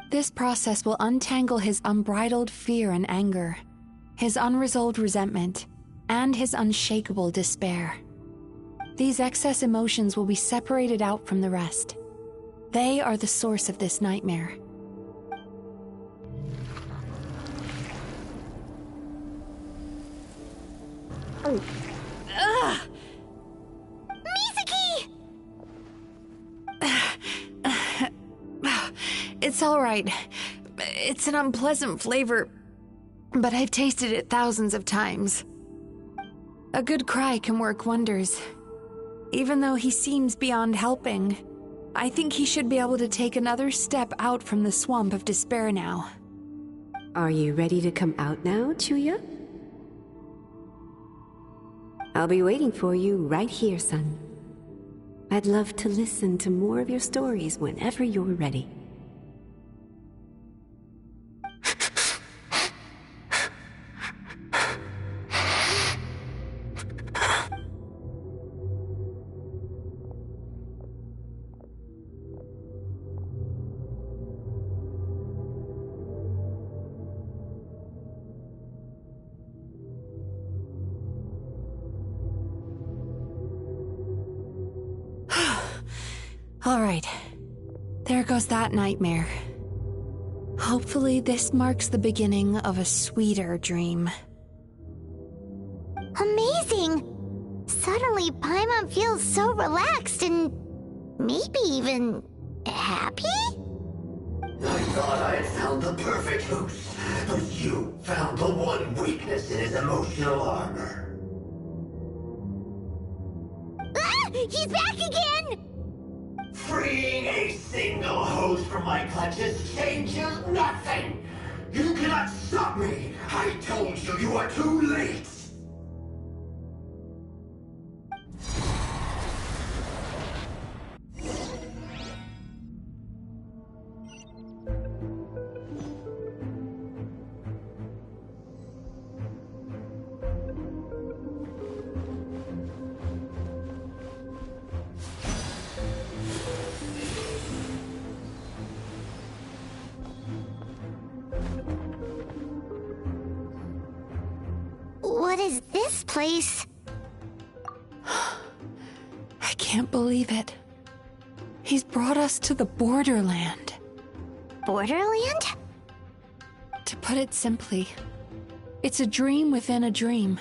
This process will untangle his unbridled fear and anger, his unresolved resentment, and his unshakable despair. These excess emotions will be separated out from the rest. They are the source of this nightmare. Mizuki! It's all right. It's an unpleasant flavor, but I've tasted it thousands of times. A good cry can work wonders. Even though he seems beyond helping, I think he should be able to take another step out from the swamp of despair now. Are you ready to come out now, Chuya? I'll be waiting for you right here, son. I'd love to listen to more of your stories whenever you're ready. All right, there goes that nightmare. Hopefully this marks the beginning of a sweeter dream. Amazing! Suddenly, Paimon feels so relaxed and maybe even happy? I thought I had found the perfect host, but you found the one weakness in his emotional armor. Ah! He's back again! Freeing a single host from my clutches changes nothing! You cannot stop me! I told you you are too late! What is this place? I can't believe it. He's brought us to the Borderland. Borderland? To put it simply, it's a dream within a dream.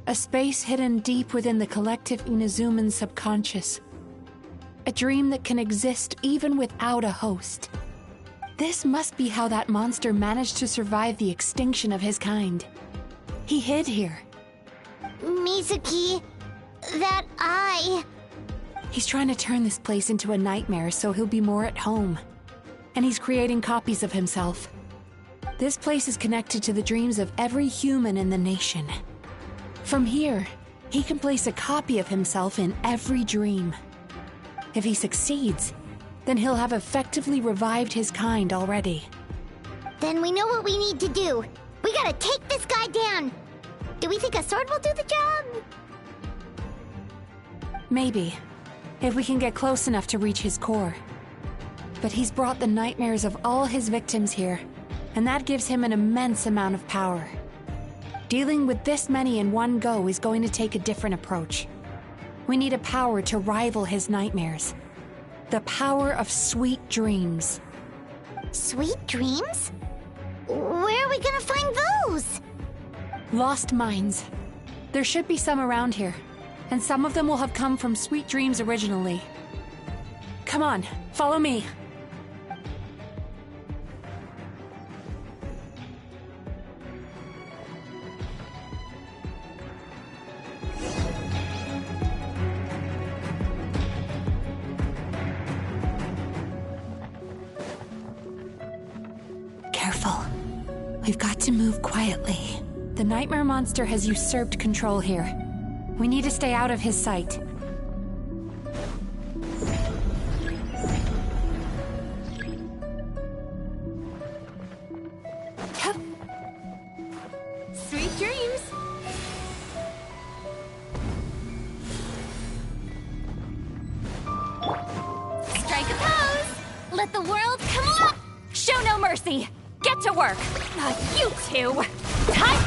A space hidden deep within the collective Inazuman subconscious. A dream that can exist even without a host. This must be how that monster managed to survive the extinction of his kind. He hid here. Mizuki, that eye. He's trying to turn this place into a nightmare so he'll be more at home. And he's creating copies of himself. This place is connected to the dreams of every human in the nation. From here, he can place a copy of himself in every dream. If he succeeds, then he'll have effectively revived his kind already. Then we know what we need to do. We gotta take this guy down. Do we think a sword will do the job? Maybe, if we can get close enough to reach his core. But he's brought the nightmares of all his victims here, and that gives him an immense amount of power. Dealing with this many in one go is going to take a different approach. We need a power to rival his nightmares. The power of sweet dreams. Sweet dreams? Where are we gonna find those? Lost mines. There should be some around here, and some of them will have come from sweet dreams originally. Come on, follow me. Careful. We've got to move quietly. The nightmare monster has usurped control here. We need to stay out of his sight. Sweet dreams! Strike a pose! Let the world come along! Show no mercy! Get to work! You two! Time!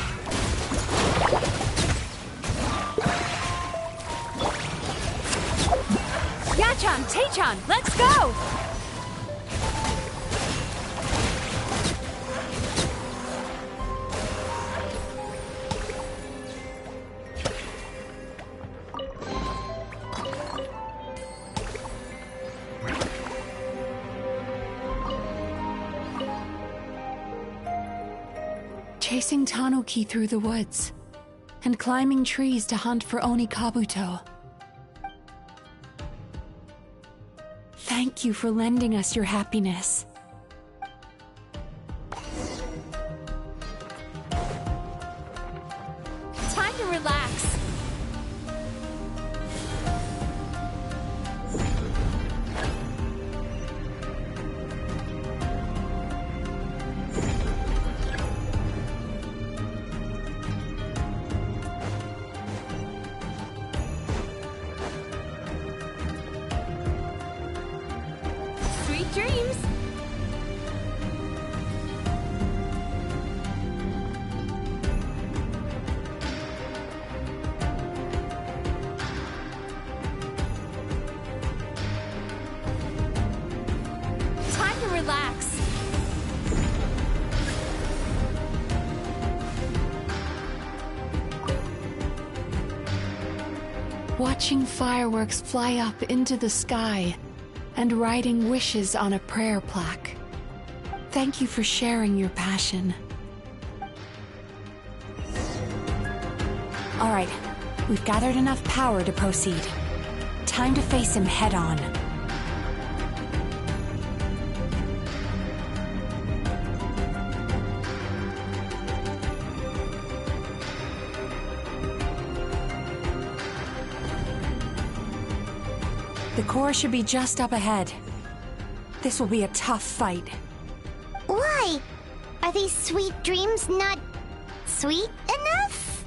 Yachan, Taechan, let's go! Chasing Tanuki through the woods, and climbing trees to hunt for Oni Kabuto. Thank you for lending us your happiness. Time to relax. Sweet dreams! Time to relax. Watching fireworks fly up into the sky and writing wishes on a prayer plaque. Thank you for sharing your passion. All right, we've gathered enough power to proceed. Time to face him head on. The core should be just up ahead. This will be a tough fight. Why? Are these sweet dreams not sweet enough?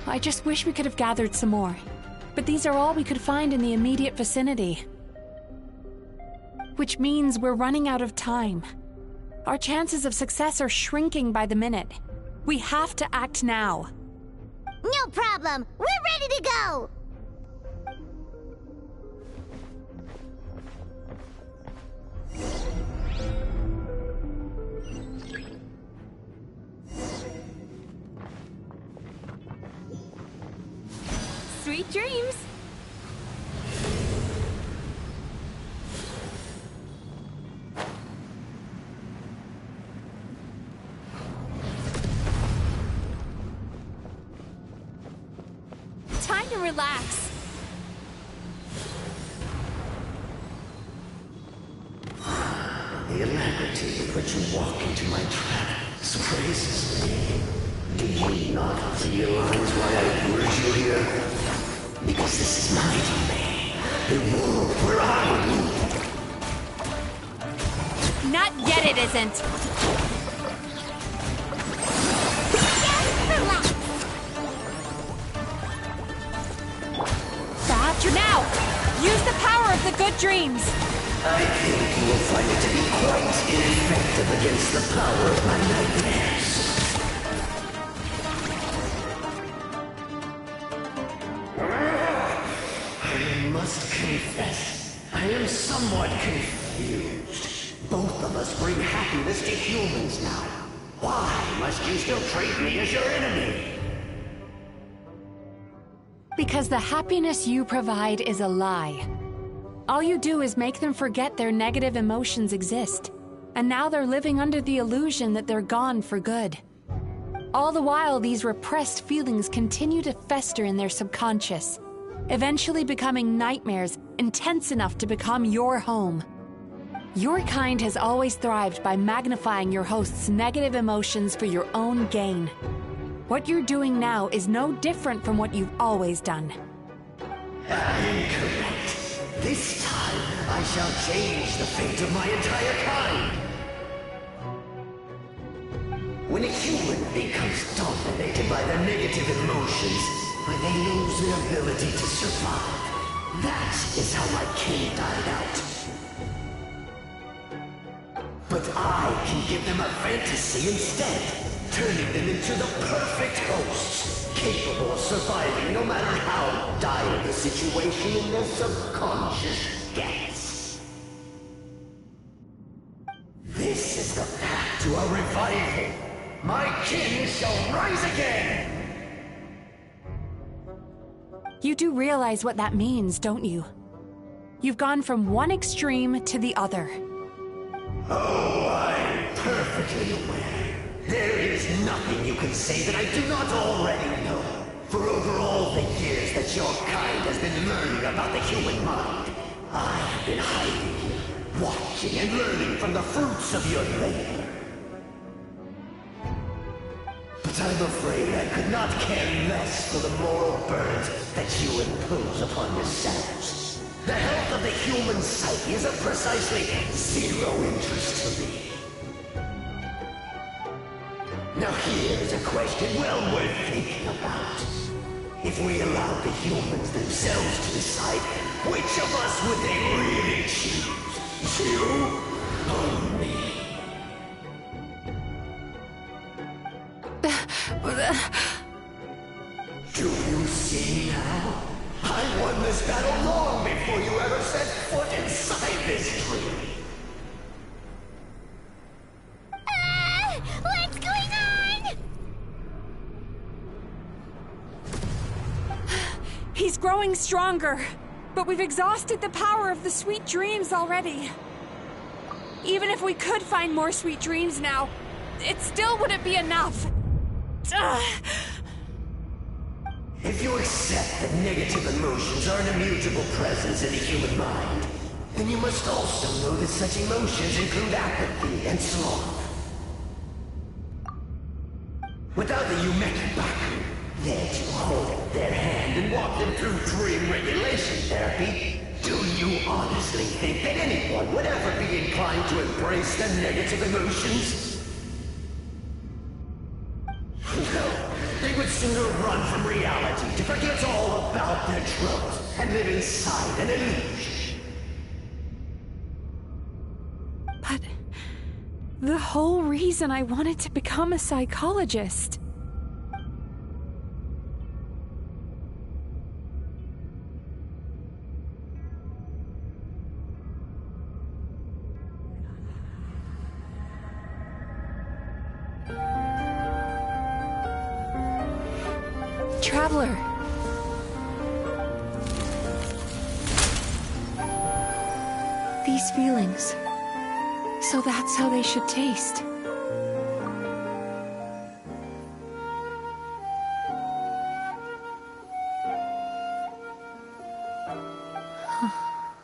I just wish we could have gathered some more. But these are all we could find in the immediate vicinity. Which means we're running out of time. Our chances of success are shrinking by the minute. We have to act now. No problem. We're ready to go. Sweet dreams! Time to relax. The alacrity with which you walk into my trap surprises me. Do you not realize why I lured you here? Because this is my domain. The world where I rule. Not yet, it isn't. That now! Use the power of the good dreams! I think you will find it to be quite ineffective against the power of my nightmares. I must confess, I am somewhat confused. Both of us bring happiness to humans now. Why must you still treat me as your enemy? Because the happiness you provide is a lie. All you do is make them forget their negative emotions exist. And now they're living under the illusion that they're gone for good. All the while, these repressed feelings continue to fester in their subconscious, eventually becoming nightmares intense enough to become your home. Your kind has always thrived by magnifying your host's negative emotions for your own gain. What you're doing now is no different from what you've always done. Incorrect. This time, I shall change the fate of my entire kind. When a human becomes dominated by their negative emotions, when they lose their ability to survive, that is how my king died out. But I can give them a fantasy instead, turning them into the perfect hosts, capable of surviving no matter how dire the situation in their subconscious gets. This is the path to a revival. My king shall rise again! You do realize what that means, don't you? You've gone from one extreme to the other. Oh, I'm perfectly aware. There is nothing you can say that I do not already know. For over all the years that your kind has been learning about the human mind, I have been hiding here, watching and learning from the fruits of your labor. But I'm afraid I could not care less for the moral burdens that you impose upon yourselves. The health of the human psyche is of precisely zero interest to me. Now here's a question well worth thinking about. If we allowed the humans themselves to decide, which of us would they really choose? You or me? Do you see now? I won this battle long before you ever set foot inside this tree. What's going on? He's growing stronger, but we've exhausted the power of the sweet dreams already. Even if we could find more sweet dreams now, it still wouldn't be enough. If you accept that negative emotions are an immutable presence in the human mind, then you must also know that such emotions include apathy and sloth. Without the Yumemizuki there to hold their hand and walk them through dream regulation therapy, do you honestly think that anyone would ever be inclined to embrace their negative emotions? No, they would sooner run from reality to forget all about their troubles and live inside an illusion. But the whole reason I wanted to become a psychologist. Traveler. These feelings. So that's how they should taste.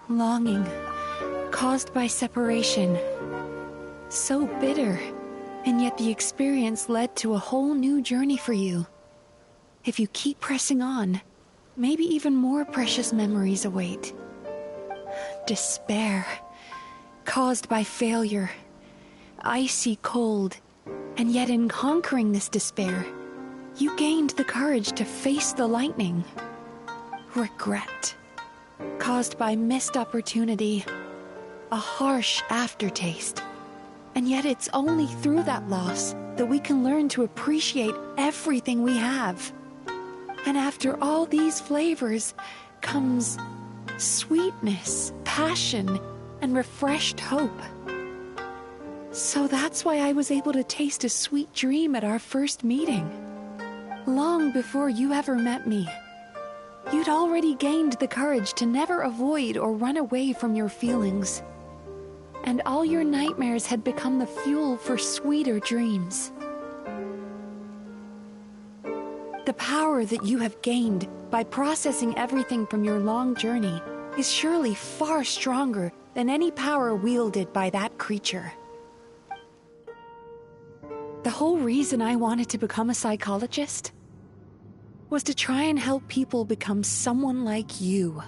Longing, caused by separation. So bitter. And yet the experience led to a whole new journey for you. If you keep pressing on, maybe even more precious memories await. Despair, caused by failure, icy cold, and yet in conquering this despair, you gained the courage to face the lightning. Regret, caused by missed opportunity, a harsh aftertaste. And yet it's only through that loss that we can learn to appreciate everything we have. And after all these flavors comes sweetness, passion, and refreshed hope. So that's why I was able to taste a sweet dream at our first meeting. Long before you ever met me. You'd already gained the courage to never avoid or run away from your feelings. And all your nightmares had become the fuel for sweeter dreams. The power that you have gained by processing everything from your long journey is surely far stronger than any power wielded by that creature. The whole reason I wanted to become a psychologist was to try and help people become someone like you.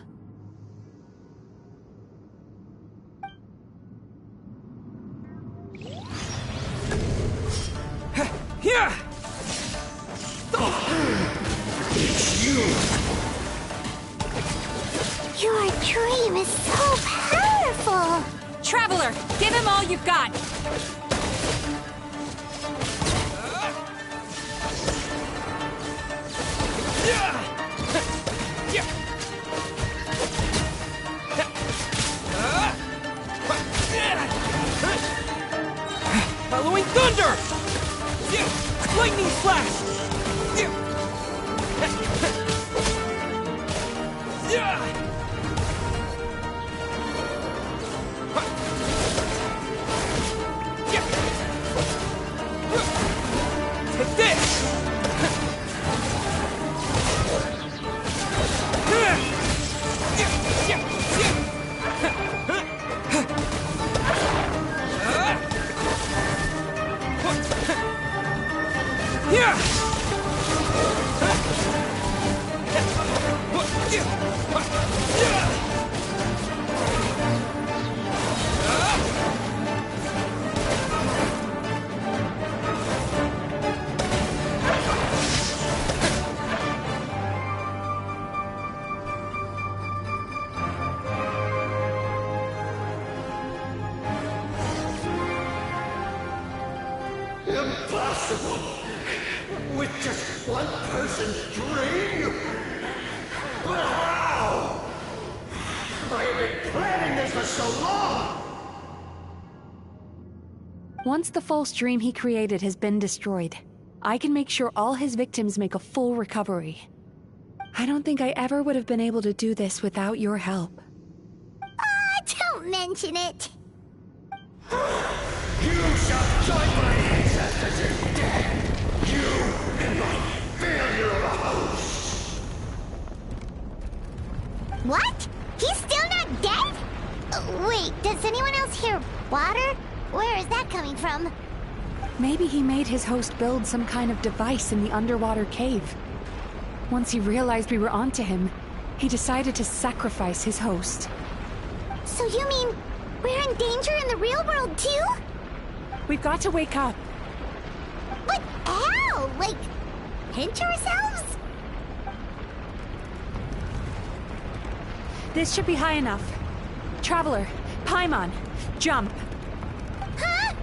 Here! Your dream is so powerful! Traveler, give him all you've got! Halloween thunder! Lightning flash! Take this! Impossible! With just one person's dream? But how? I have been planning this for so long! Once the false dream he created has been destroyed, I can make sure all his victims make a full recovery. I don't think I ever would have been able to do this without your help. Don't mention it. You shall join my ancestors in death! You and my failure of a host! What? He's still not dead? Wait, does anyone else hear water? Where is that coming from? Maybe he made his host build some kind of device in the underwater cave. Once he realized we were onto him, he decided to sacrifice his host. So you mean we're in danger in the real world too? We've got to wake up. But how? Like, pinch ourselves? This should be high enough. Traveler, Paimon, jump. Huh?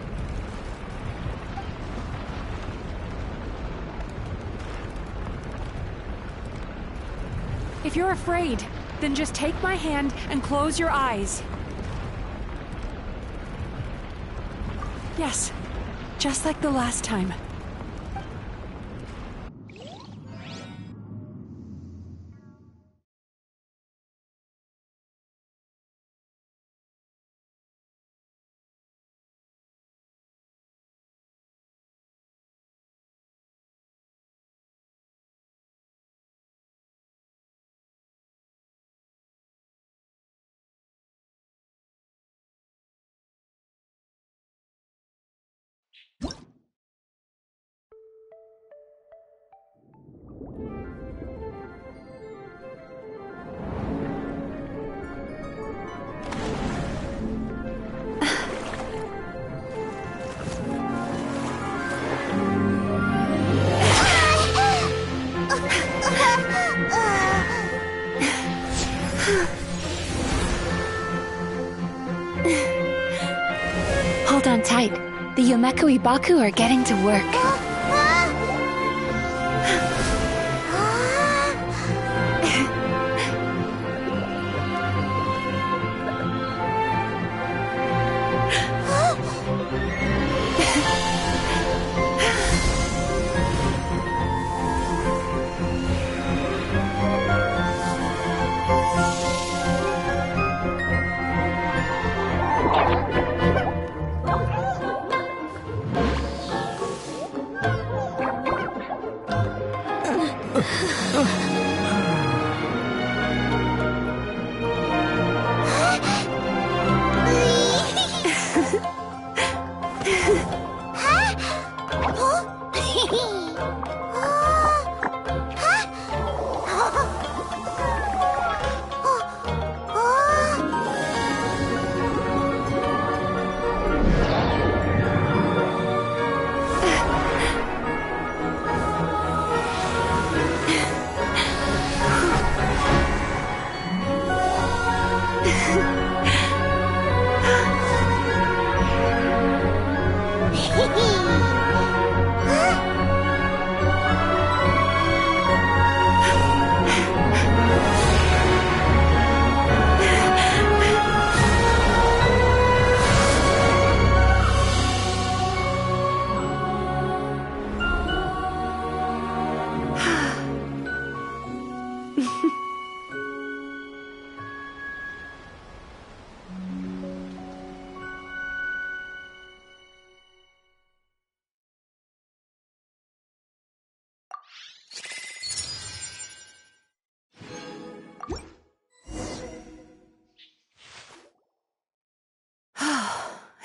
If you're afraid, then just take my hand and close your eyes. Yes, just like the last time. Hold on tight. The Yumemizuki Baku are getting to work.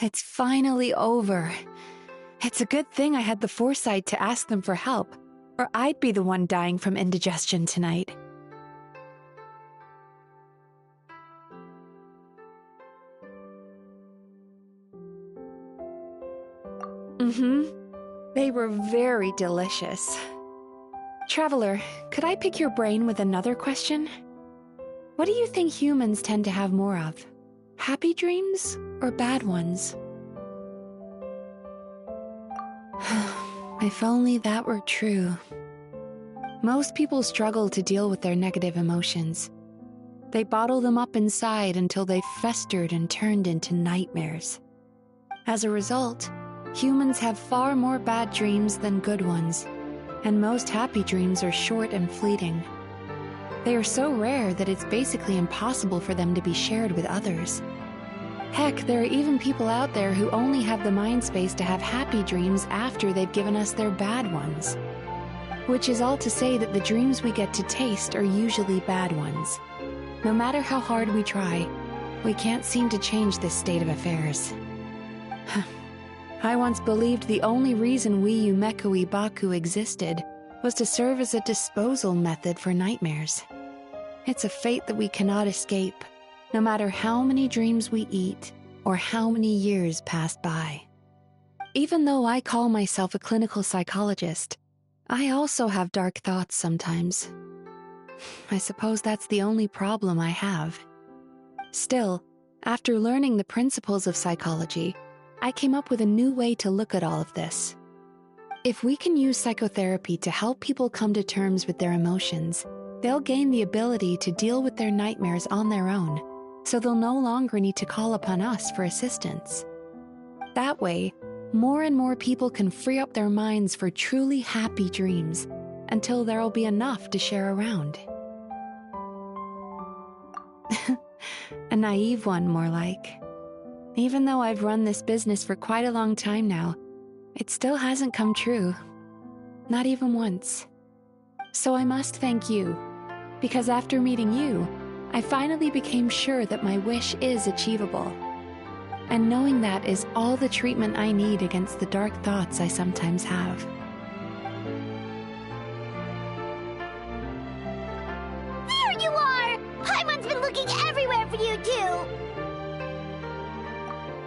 It's finally over. It's a good thing I had the foresight to ask them for help, or I'd be the one dying from indigestion tonight. They were very delicious. Traveler, could I pick your brain with another question? What do you think humans tend to have more of? Happy dreams or bad ones? If only that were true. Most people struggle to deal with their negative emotions. They bottle them up inside until they've festered and turned into nightmares. As a result, humans have far more bad dreams than good ones, and most happy dreams are short and fleeting. They are so rare that it's basically impossible for them to be shared with others. Heck, there are even people out there who only have the mind space to have happy dreams after they've given us their bad ones. Which is all to say that the dreams we get to taste are usually bad ones. No matter how hard we try, we can't seem to change this state of affairs. I once believed the only reason we Yumemizuki Baku existed was to serve as a disposal method for nightmares. It's a fate that we cannot escape, no matter how many dreams we eat or how many years pass by. Even though I call myself a clinical psychologist, I also have dark thoughts sometimes. I suppose that's the only problem I have. Still, after learning the principles of psychology, I came up with a new way to look at all of this. If we can use psychotherapy to help people come to terms with their emotions, they'll gain the ability to deal with their nightmares on their own, so they'll no longer need to call upon us for assistance. That way, more and more people can free up their minds for truly happy dreams until there'll be enough to share around. A naive one, more like. Even though I've run this business for quite a long time now, it still hasn't come true. Not even once. So I must thank you, because after meeting you, I finally became sure that my wish is achievable. And knowing that is all the treatment I need against the dark thoughts I sometimes have. There you are! Paimon's been looking everywhere for you, too!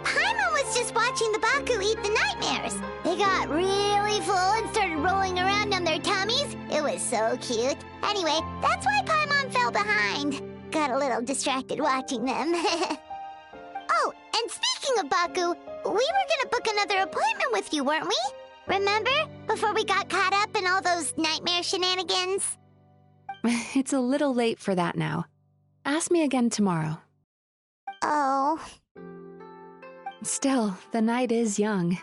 Paimon was just watching the Baku eat the nightmares. They got really full and started rolling around on their tummies. It was so cute. Anyway, that's why Paimon fell behind. Got a little distracted watching them. Oh, and Speaking of Baku, we were gonna book another appointment with you, weren't we? Remember? Before we got caught up in all those nightmare shenanigans? It's a little late for that now. Ask me again tomorrow. Oh. Still, the night is young.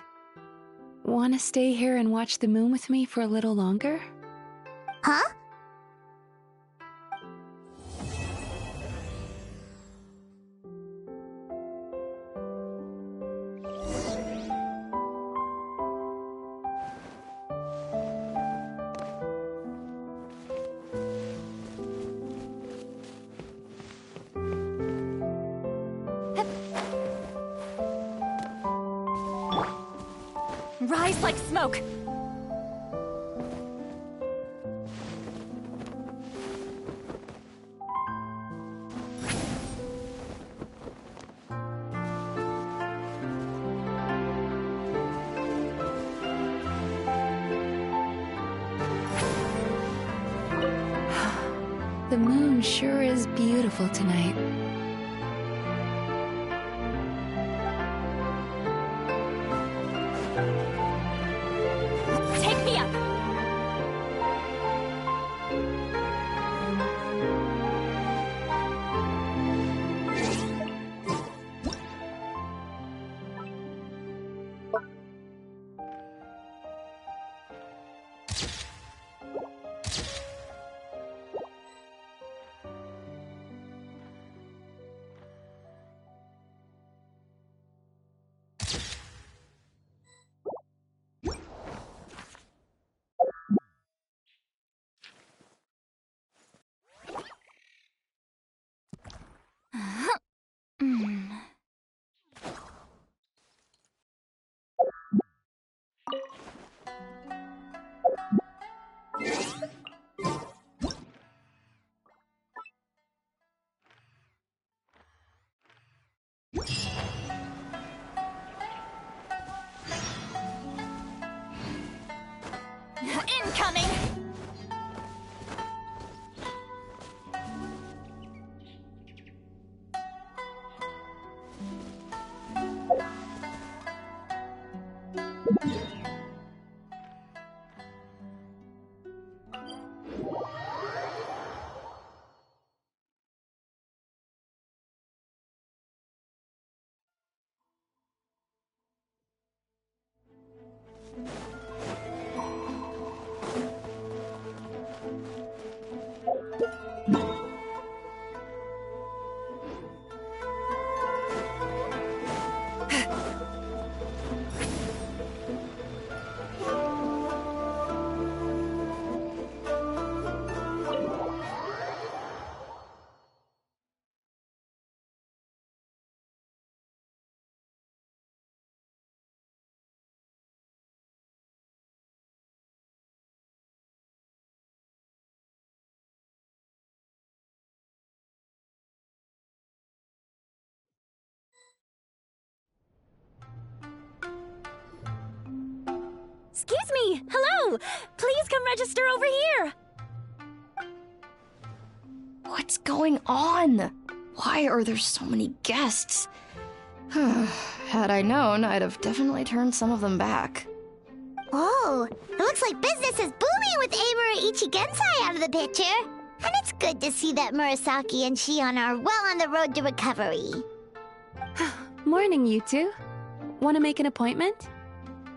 Want to stay here and watch the moon with me for a little longer? Huh? Rise like smoke! The moon sure is beautiful tonight. Take me up! Incoming! Excuse me! Hello! Please come register over here! What's going on? Why are there so many guests? Had I known, I'd have definitely turned some of them back. Whoa, it looks like business is booming with Amura Ichigensai out of the picture. And it's good to see that Murasaki and Shion are well on the road to recovery. Morning, you two. Want to make an appointment?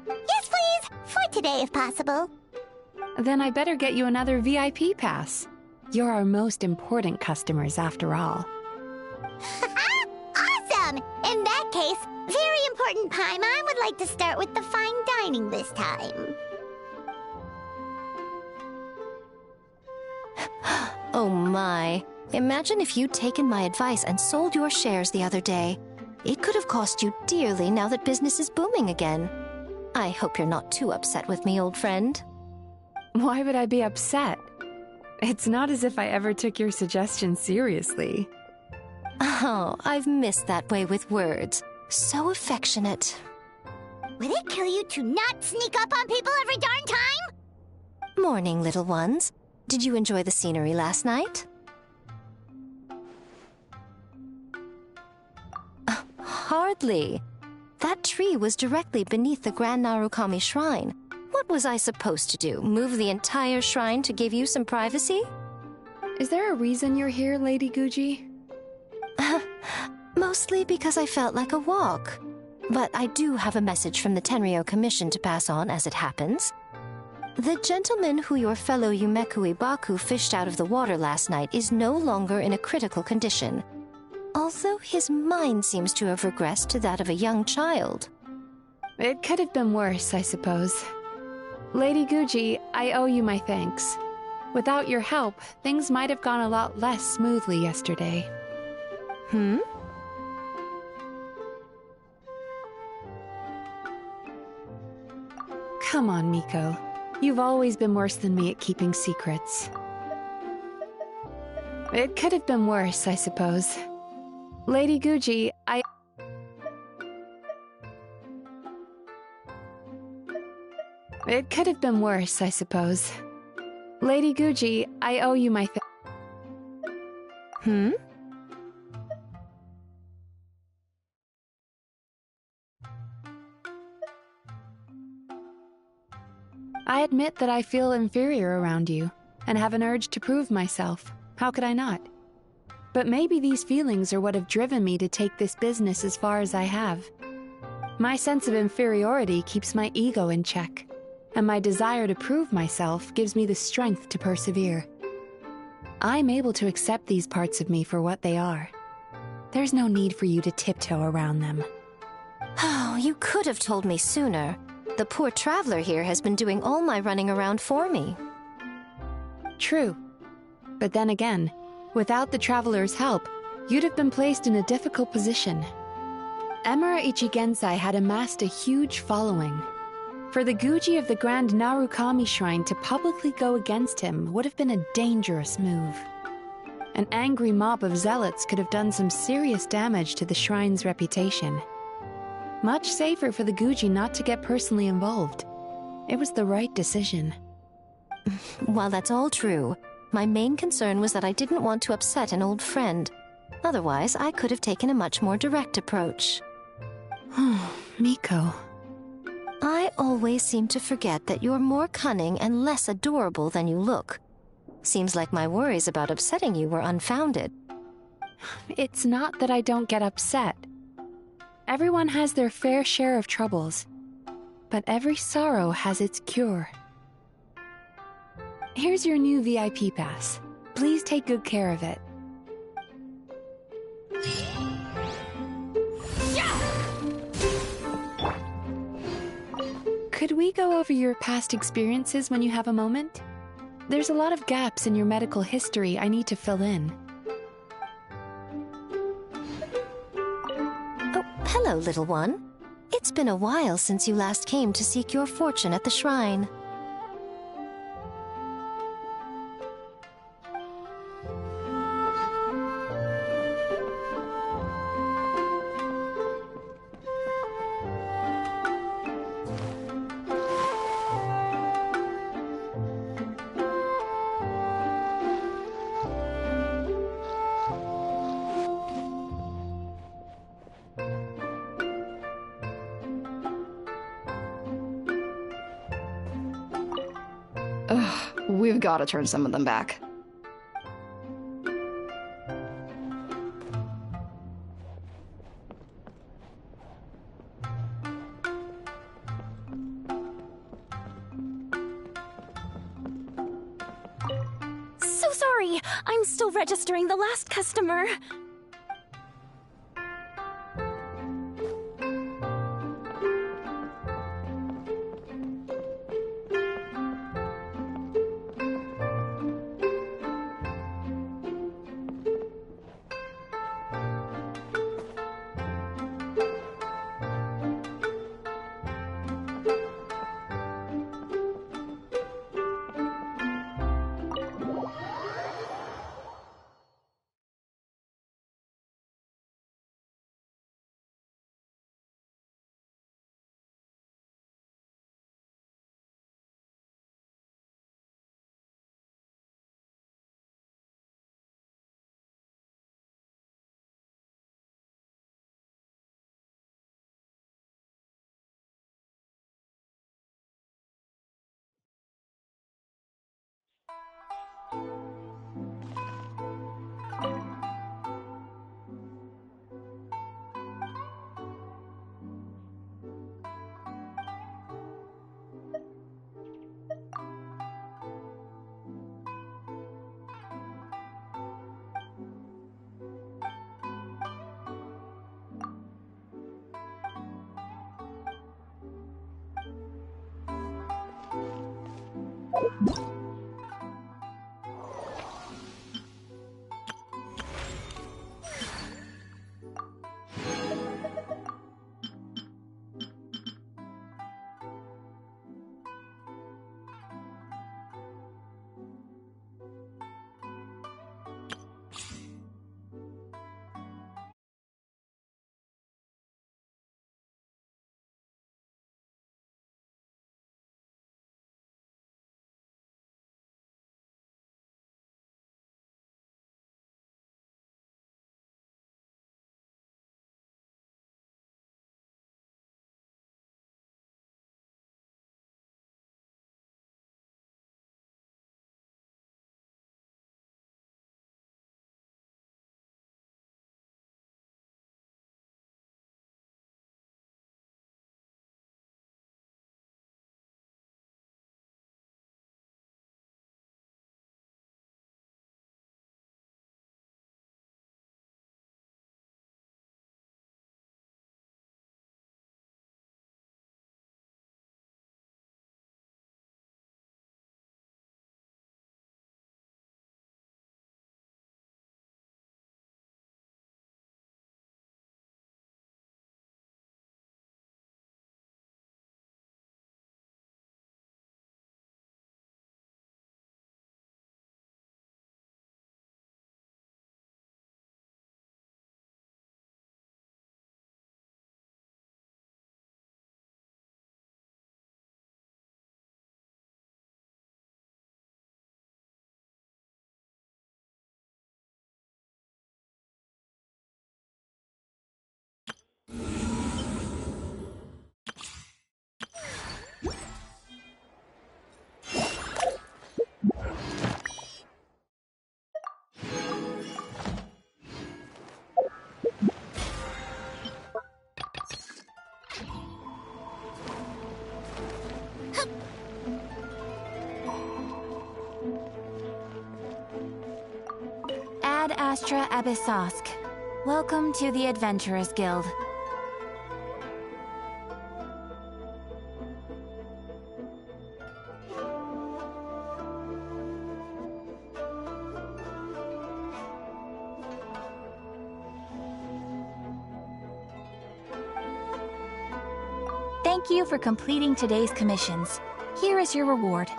Yes, please! For today, if possible. Then I better get you another VIP pass. You're our most important customers, after all. Awesome! In that case, very important Paimon would like to start with the fine dining this time. Oh my. Imagine if you'd taken my advice and sold your shares the other day. It could have cost you dearly now that business is booming again. I hope you're not too upset with me, old friend. Why would I be upset? It's not as if I ever took your suggestion seriously. Oh, I've missed that way with words. So affectionate. Would it kill you to not sneak up on people every darn time? Morning, little ones. Did you enjoy the scenery last night? Hardly. That tree was directly beneath the Grand Narukami Shrine. What was I supposed to do? Move the entire shrine to give you some privacy? Is there a reason you're here, Lady Guji? Mostly because I felt like a walk. But I do have a message from the Tenryo Commission to pass on as it happens. The gentleman who your fellow Yumeku Ibaku fished out of the water last night is no longer in a critical condition. Although his mind seems to have regressed to that of a young child. It could have been worse, I suppose. Lady Guji, I owe you my thanks. Without your help, things might have gone a lot less smoothly yesterday. Hmm? Come on, Miko. You've always been worse than me at keeping secrets. It could have been worse, I suppose. Lady Guji, It could have been worse, I suppose. Lady Guji, I owe you my Hmm? I admit that I feel inferior around you, and have an urge to prove myself. How could I not? But maybe these feelings are what have driven me to take this business as far as I have. My sense of inferiority keeps my ego in check, and my desire to prove myself gives me the strength to persevere. I'm able to accept these parts of me for what they are. There's no need for you to tiptoe around them. Oh, you could have told me sooner. The poor traveler here has been doing all my running around for me. True. But then again, without the traveler's help, you'd have been placed in a difficult position. Emira Ichigensai had amassed a huge following. For the Guji of the Grand Narukami Shrine to publicly go against him would have been a dangerous move. An angry mob of zealots could have done some serious damage to the shrine's reputation. Much safer for the Guji not to get personally involved. It was the right decision. While that's all true, my main concern was that I didn't want to upset an old friend. Otherwise, I could have taken a much more direct approach. Miko. I always seem to forget that you're more cunning and less adorable than you look. Seems like my worries about upsetting you were unfounded. It's not that I don't get upset. Everyone has their fair share of troubles, but every sorrow has its cure. Here's your new VIP pass. Please take good care of it. Could we go over your past experiences when you have a moment? There's a lot of gaps in your medical history I need to fill in. Oh, hello, little one. It's been a while since you last came to seek your fortune at the shrine. We've got to turn some of them back. So sorry! I'm still registering the last customer. Ad Astra Abyssosk. Welcome to the Adventurers Guild. Thank you for completing today's commissions. Here is your reward.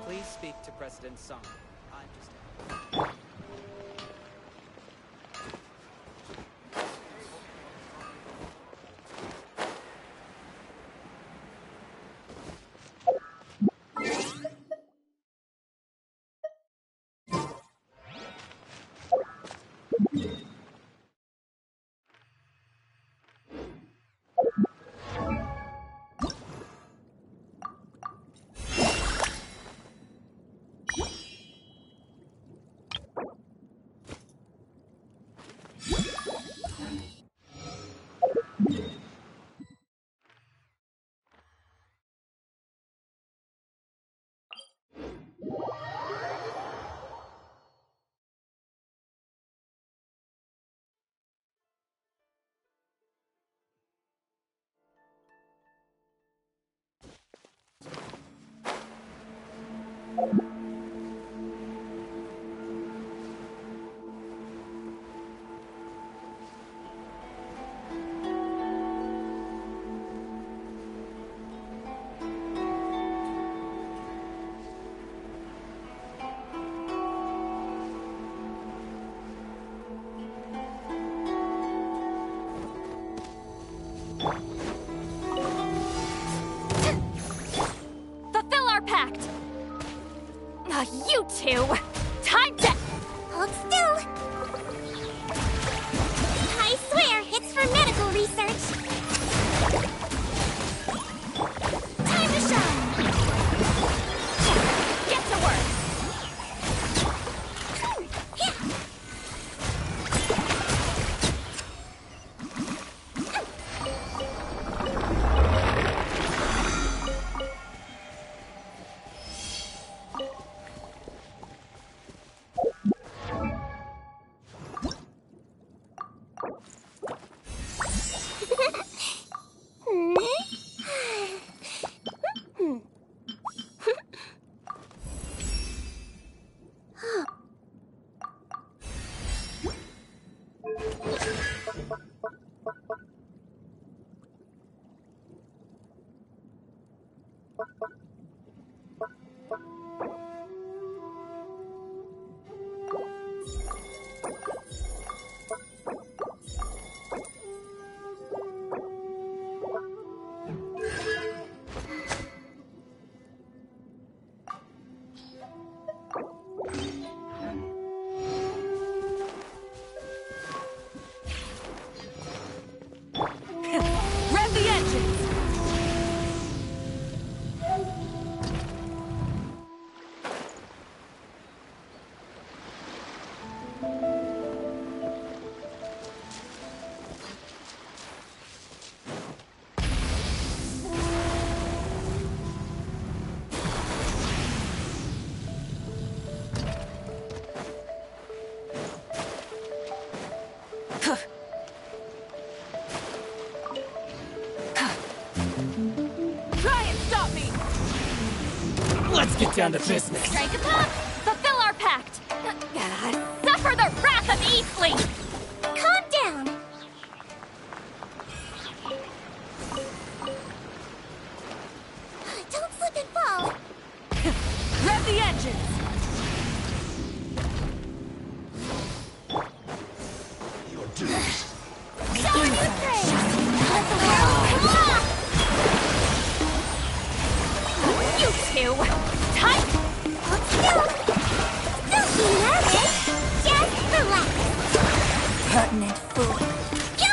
Please speak to President Song. I'm just... You two! Time to... Hold still. I swear, it's for medical research. Time to shine. Get to work! Rev the engines! Try and stop me! Let's get down to business. Strike a pop! Fulfill our pact! Suffer the wrath of Eastling! Calm down. Don't slip and fall. Rev the engines! Your dues. Show a new trade. Let the world come on. You two! Time... Hold still. Don't be nervous. Just relax. Pertinent fool. Go.